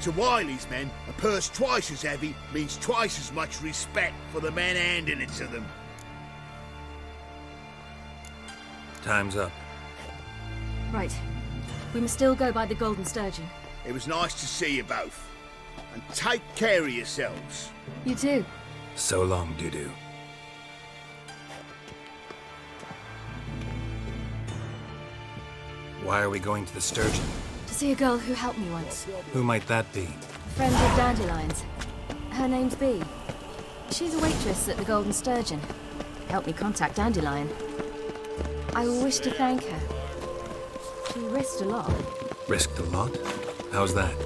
To Wiley's men, a purse twice as heavy means twice as much respect for the men handing it to them. Time's up. Right. We must still go by the Golden Sturgeon. It was nice to see you both. And take care of yourselves. You too. So long, Dudu. Why are we going to the Sturgeon? To see a girl who helped me once. Who might that be? A friend of Dandelion's. Her name's Bee. She's a waitress at the Golden Sturgeon. Helped me contact Dandelion. I wish to thank her. She risked a lot. Risked a lot? How's that?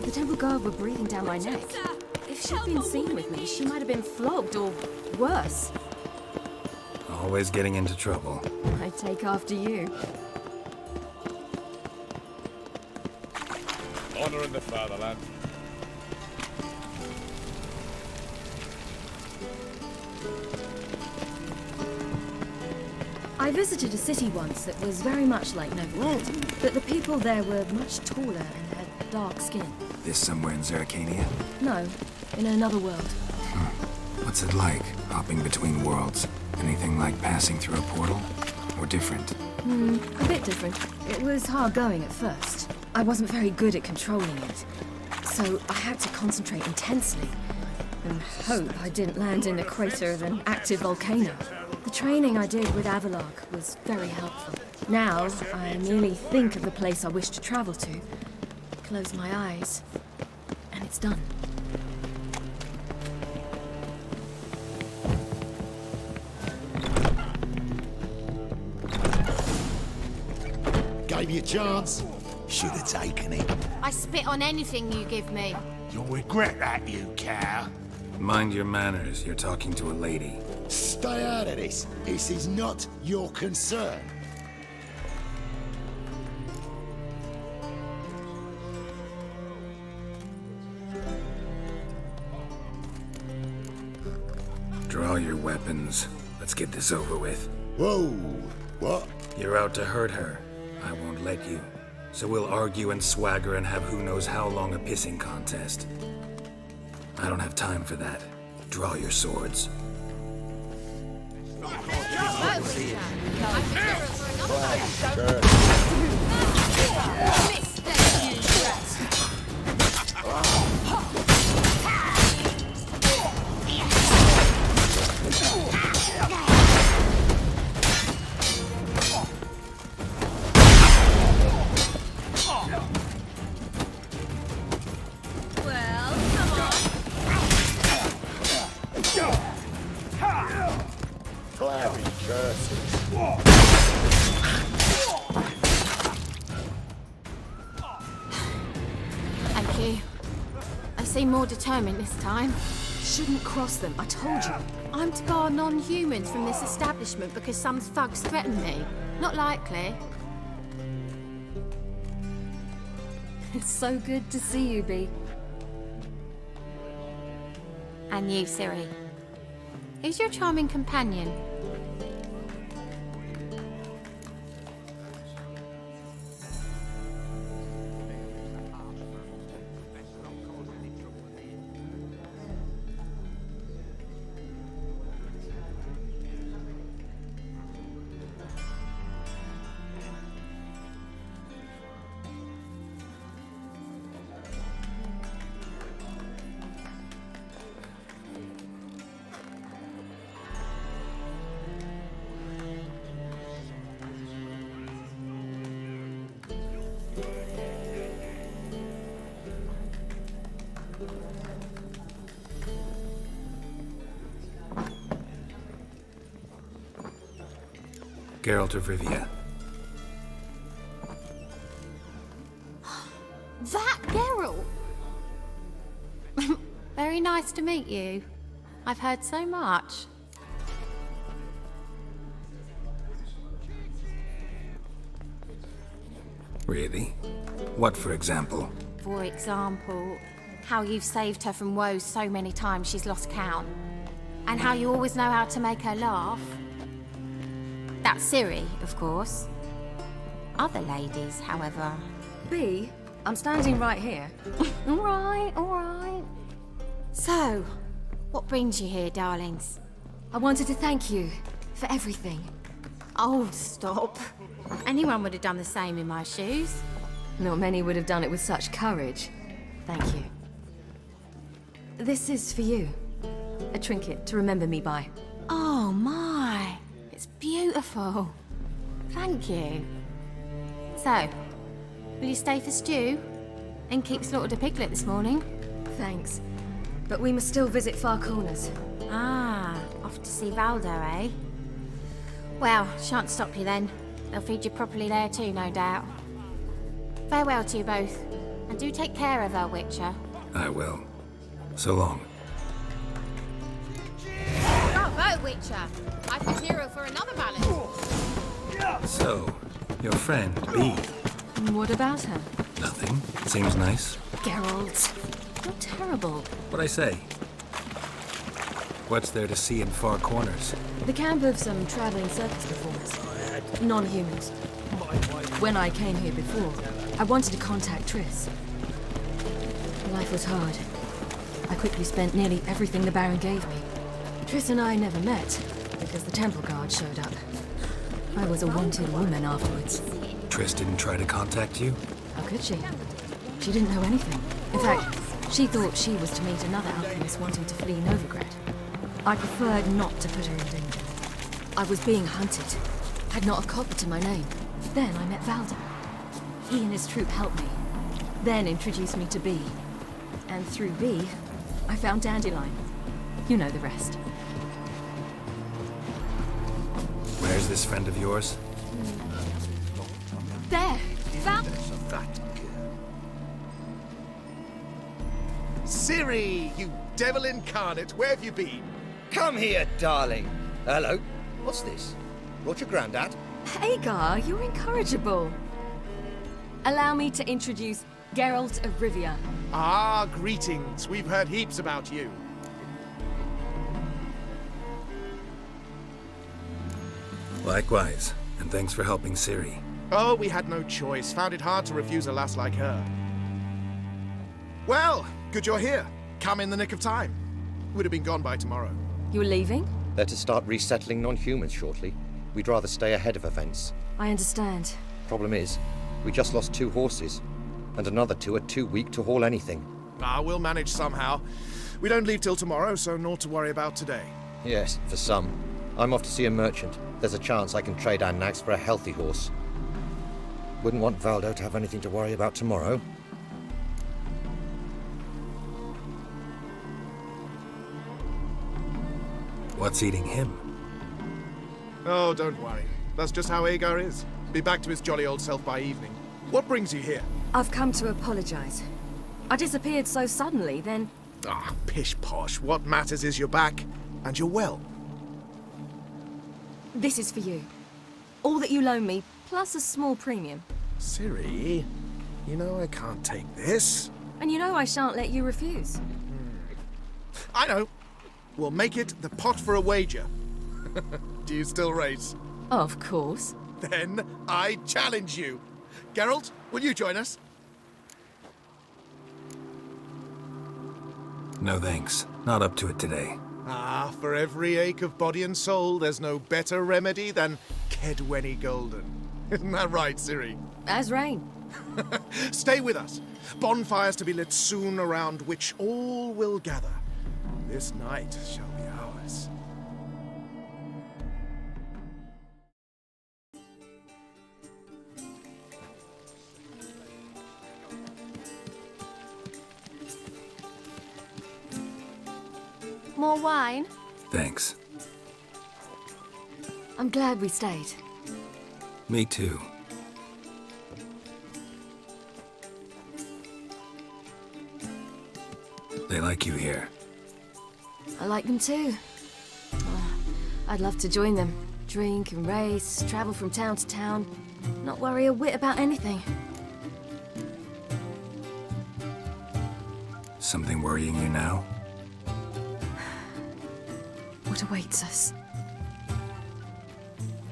The Temple Guard were breathing down my neck. If she'd been seen with me, she might have been flogged or worse. Always getting into trouble. I take after you. Honor in the fatherland. I visited a city once that was very much like Novigrad, but the people there were much taller and had dark skin. This somewhere in Zeracania? No, in another world. What's it like, hopping between worlds? Anything like passing through a portal? Or different? A bit different. It was hard going at first. I wasn't very good at controlling it. So I had to concentrate intensely and hope I didn't land in the crater of an active volcano. The training I did with Avalok was very helpful. Now, I merely think of the place I wish to travel to, close my eyes, and it's done. Gave you a chance. Should have taken it. I spit on anything you give me. You'll regret that, you cow. Mind your manners, you're talking to a lady. Stay out of this. This is not your concern. Draw your weapons. Let's get this over with. Whoa. What? You're out to hurt her. I won't let you. So we'll argue and swagger and have who knows how long a pissing contest. I don't have time for that. Draw your swords. Thank you. I seem more determined this time. Shouldn't cross them, I told you. I'm to bar non-humans from this establishment because some thugs threaten me. Not likely. It's so good to see you, Bee. And you, Ciri. Who's your charming companion? Geralt of Rivia. That Geralt! Very nice to meet you. I've heard so much. Really? What, for example? For example, how you've saved her from woes so many times she's lost count. And how you always know how to make her laugh. That's Ciri, of course. Other ladies, however... Bee, I'm standing right here. All right. So, what brings you here, darlings? I wanted to thank you for everything. Oh, stop. Anyone would have done the same in my shoes. Not many would have done it with such courage. Thank you. This is for you. A trinket to remember me by. Oh, my. It's beautiful. Thank you. So, will you stay for stew? And keep slaughtered a piglet this morning? Thanks. But we must still visit Far Corners. Ah, off to see Valdo, eh? Well, shan't stop you then. They'll feed you properly there too, no doubt. Farewell to you both. And do take care of her, Witcher. I will. So long. Bravo, Witcher! I've been hero for another ballad. So, your friend, Bee. What about her? Nothing. Seems nice. Geralt. You're terrible. What'd I say? What's there to see in Far Corners? The camp of some traveling circus performers. Non-humans. When I came here before, I wanted to contact Triss. Life was hard. I quickly spent nearly everything the Baron gave me. Triss and I never met, because the temple guard showed up. I was a wanted woman afterwards. Triss didn't try to contact you? How could she? She didn't know anything. In fact, she thought she was to meet another alchemist wanting to flee Novigrad. I preferred not to put her in danger. I was being hunted. Had not a copper to my name. Then I met Valda. He and his troop helped me. Then introduced me to B. And through B, I found Dandelion. You know the rest. Where's this friend of yours? There! Val- Ciri, you devil incarnate, where have you been? Come here, darling. Hello. What's this? Brought your granddad? Hagar, you're incorrigible. Allow me to introduce Geralt of Rivia. Ah, greetings. We've heard heaps about you. Likewise, and thanks for helping Ciri. Oh, we had no choice. Found it hard to refuse a lass like her. Well, good you're here. Come in the nick of time. Would have been gone by tomorrow. You're leaving? They're to start resettling non-humans shortly. We'd rather stay ahead of events. I understand. Problem is, we just lost 2 horses, and another 2 are too weak to haul anything. Ah, we'll manage somehow. We don't leave till tomorrow, so naught to worry about today. Yes, for some. I'm off to see a merchant. There's a chance I can trade our nags for a healthy horse. Wouldn't want Valdo to have anything to worry about tomorrow. What's eating him? Oh, don't worry. That's just how Agar is. Be back to his jolly old self by evening. What brings you here? I've come to apologize. I disappeared so suddenly, then... Ah, pish-posh. What matters is you're back, and you're well. This is for you. All that you loan me, plus a small premium. Ciri, you know I can't take this. And you know I shan't let you refuse. I know. We'll make it the pot for a wager. Do you still race? Of course. Then I challenge you. Geralt, will you join us? No thanks. Not up to it today. Ah, for every ache of body and soul, there's no better remedy than Kedwenny Golden. Isn't that right, Ciri? As rain. Stay with us. Bonfires to be lit soon around which all will gather. This night shall be ours. More wine? Thanks. I'm glad we stayed. Me too. They like you here. I like them too. Oh, I'd love to join them. Drink and race, travel from town to town. Not worry a whit about anything. Something worrying you now? What awaits us?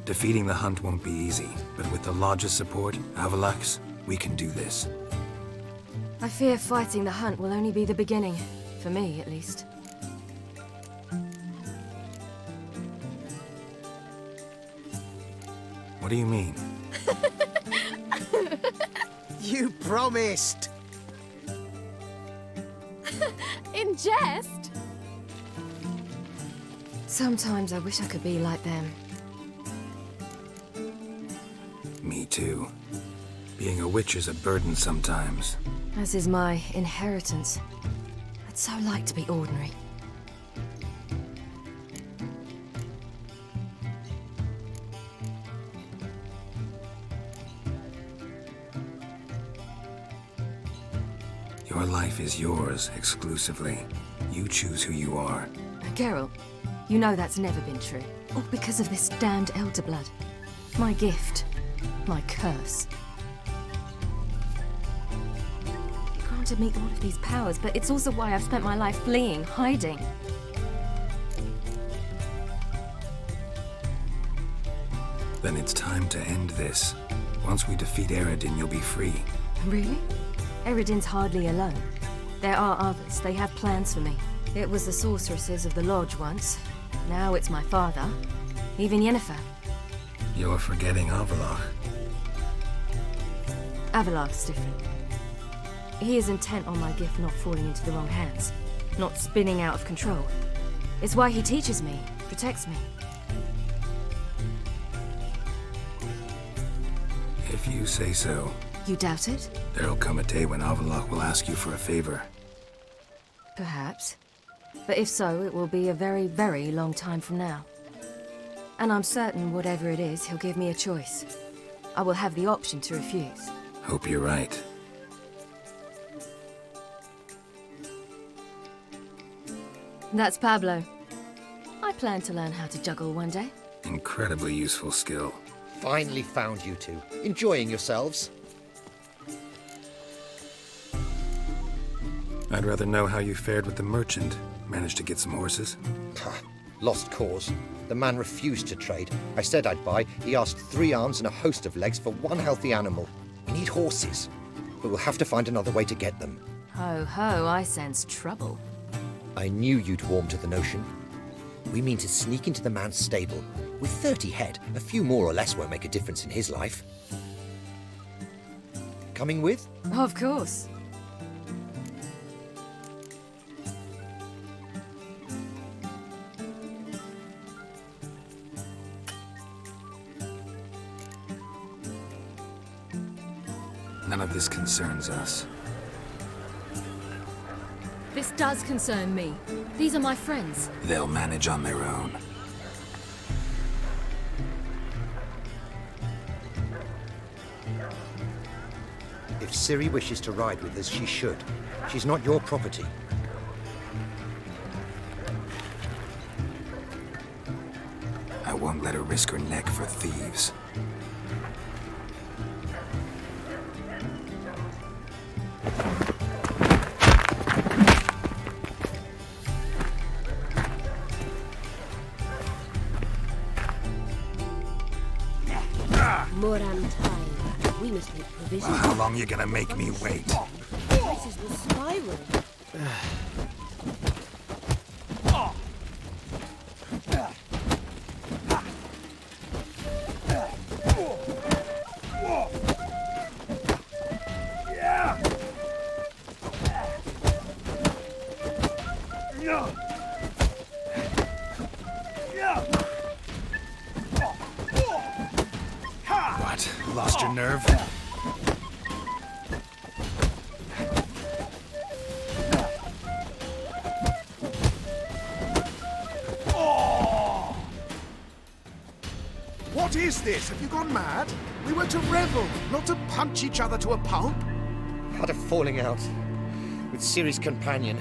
Defeating the hunt won't be easy, but with the Lodge's support, Avalax, we can do this. I fear fighting the hunt will only be the beginning. For me, at least. What do you mean? You promised! In jest? Sometimes I wish I could be like them. Me too. Being a witch is a burden sometimes. As is my inheritance. I'd so like to be ordinary. Your life is yours exclusively. You choose who you are. Geralt, you know that's never been true. All because of this damned elder blood. My gift. My curse. It granted me all of these powers, but it's also why I've spent my life fleeing, hiding. Then it's time to end this. Once we defeat Eredin, you'll be free. Really? Eredin's hardly alone. There are others. They have plans for me. It was the sorceresses of the Lodge once. Now it's my father. Even Yennefer. You're forgetting Avalok. Avalok's different. He is intent on my gift not falling into the wrong hands, not spinning out of control. It's why he teaches me, protects me. If you say so. You doubt it? There'll come a day when Avalok will ask you for a favor. Perhaps. But if so, it will be a very, very long time from now. And I'm certain whatever it is, he'll give me a choice. I will have the option to refuse. Hope you're right. That's Pablo. I plan to learn how to juggle one day. Incredibly useful skill. Finally found you two. Enjoying yourselves? I'd rather know how you fared with the merchant. Managed to get some horses? Lost cause. The man refused to trade. I said I'd buy. He asked 3 arms and a host of legs for 1 healthy animal. We need horses. But we'll have to find another way to get them. Ho ho, I sense trouble. I knew you'd warm to the notion. We mean to sneak into the man's stable. With 30 head, a few more or less won't make a difference in his life. Coming with? Of course. None of this concerns us. This does concern me. These are my friends. They'll manage on their own. If Ciri wishes to ride with us, she should. She's not your property. I won't let her risk her neck for thieves. More time. We must make provisions. Well, how long you gonna make me wait? Prices will spiral. What? Lost your nerve? What is this? Have you gone mad? We were to revel, not to punch each other to a pulp. Had a falling out with Ciri's companion.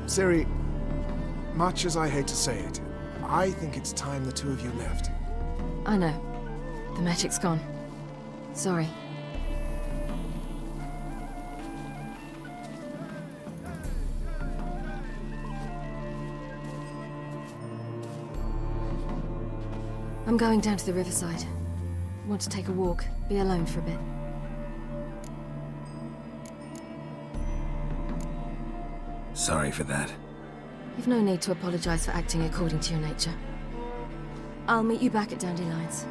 Ciri, much as I hate to say it, I think it's time the 2 of you left. I know. The magic's gone. Sorry. I'm going down to the riverside. Want to take a walk, be alone for a bit. Sorry for that. You've no need to apologize for acting according to your nature. I'll meet you back at Dandelions.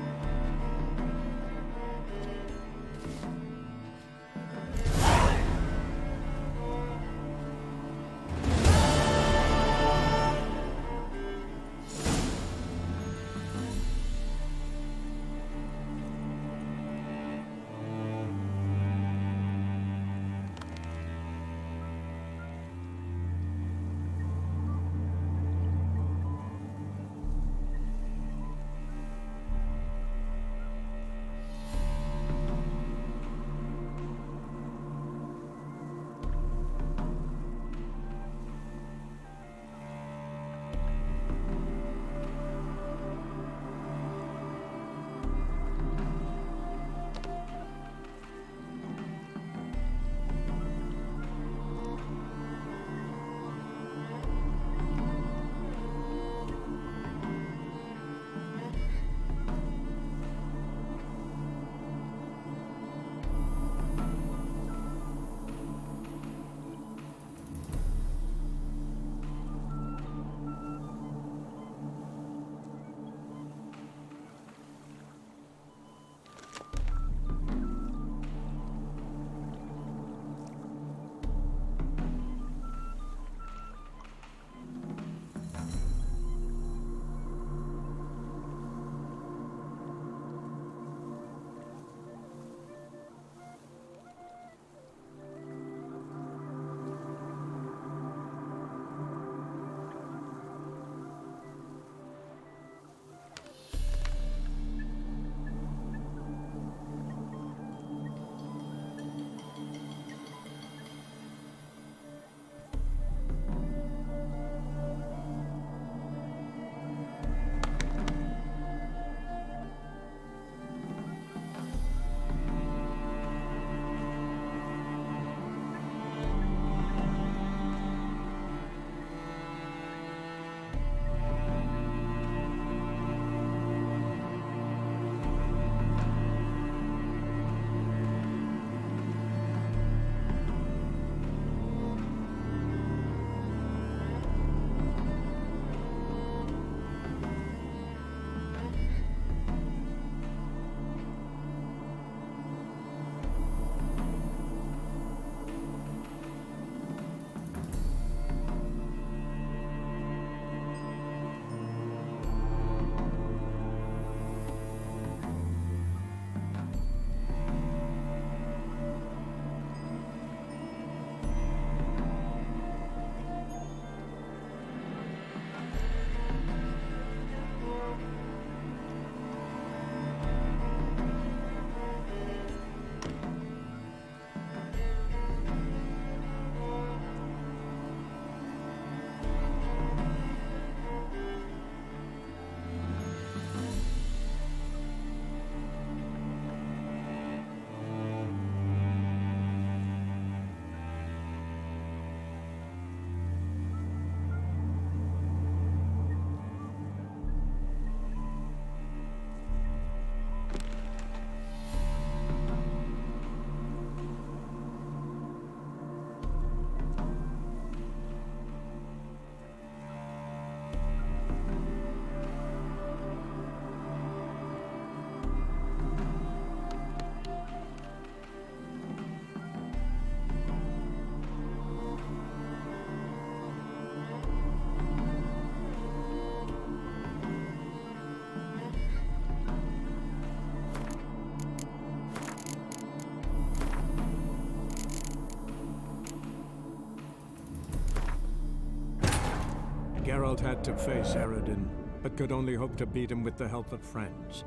Geralt had to face Eredin, but could only hope to beat him with the help of friends.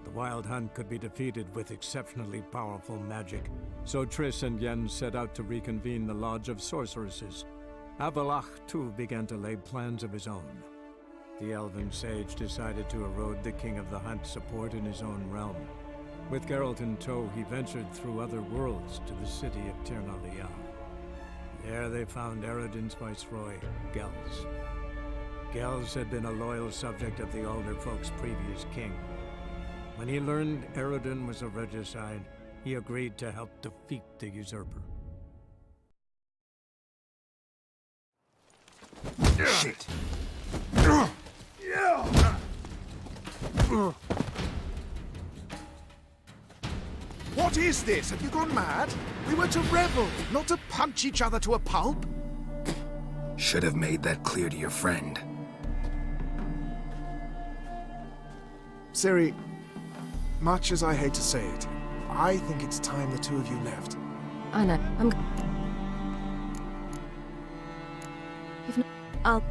The Wild Hunt could be defeated with exceptionally powerful magic, so Triss and Yen set out to reconvene the Lodge of Sorceresses. Avalach, too, began to lay plans of his own. The elven sage decided to erode the King of the Hunt's support in his own realm. With Geralt in tow, he ventured through other worlds to the city of Tir na Lial. There they found Eredin's viceroy, Gels. Gels had been a loyal subject of the Alder Folk's previous king. When he learned Eredin was a regicide, he agreed to help defeat the usurper. Shit. What is this? Have you gone mad? We were to revel, not to punch each other to a pulp. Should have made that clear to your friend. Ciri, much as I hate to say it, I think it's time the two of you left. I know. I'll...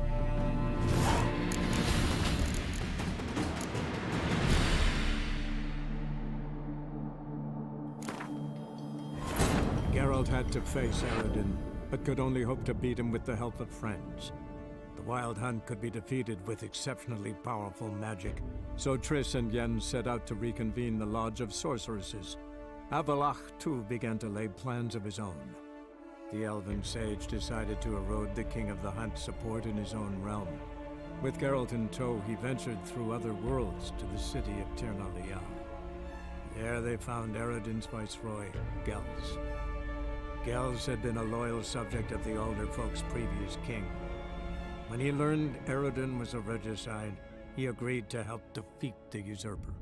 Geralt had to face Eredin, but could only hope to beat him with the help of friends. The Wild Hunt could be defeated with exceptionally powerful magic, so Triss and Yen set out to reconvene the Lodge of Sorceresses. Avalach, too, began to lay plans of his own. The elven sage decided to erode the King of the Hunt's support in his own realm. With Geralt in tow, he ventured through other worlds to the city of Tir na Lial. There they found Eredin's viceroy, Gels. Gels had been a loyal subject of the Alder Folk's previous king. When he learned Eredin was a regicide, he agreed to help defeat the usurper.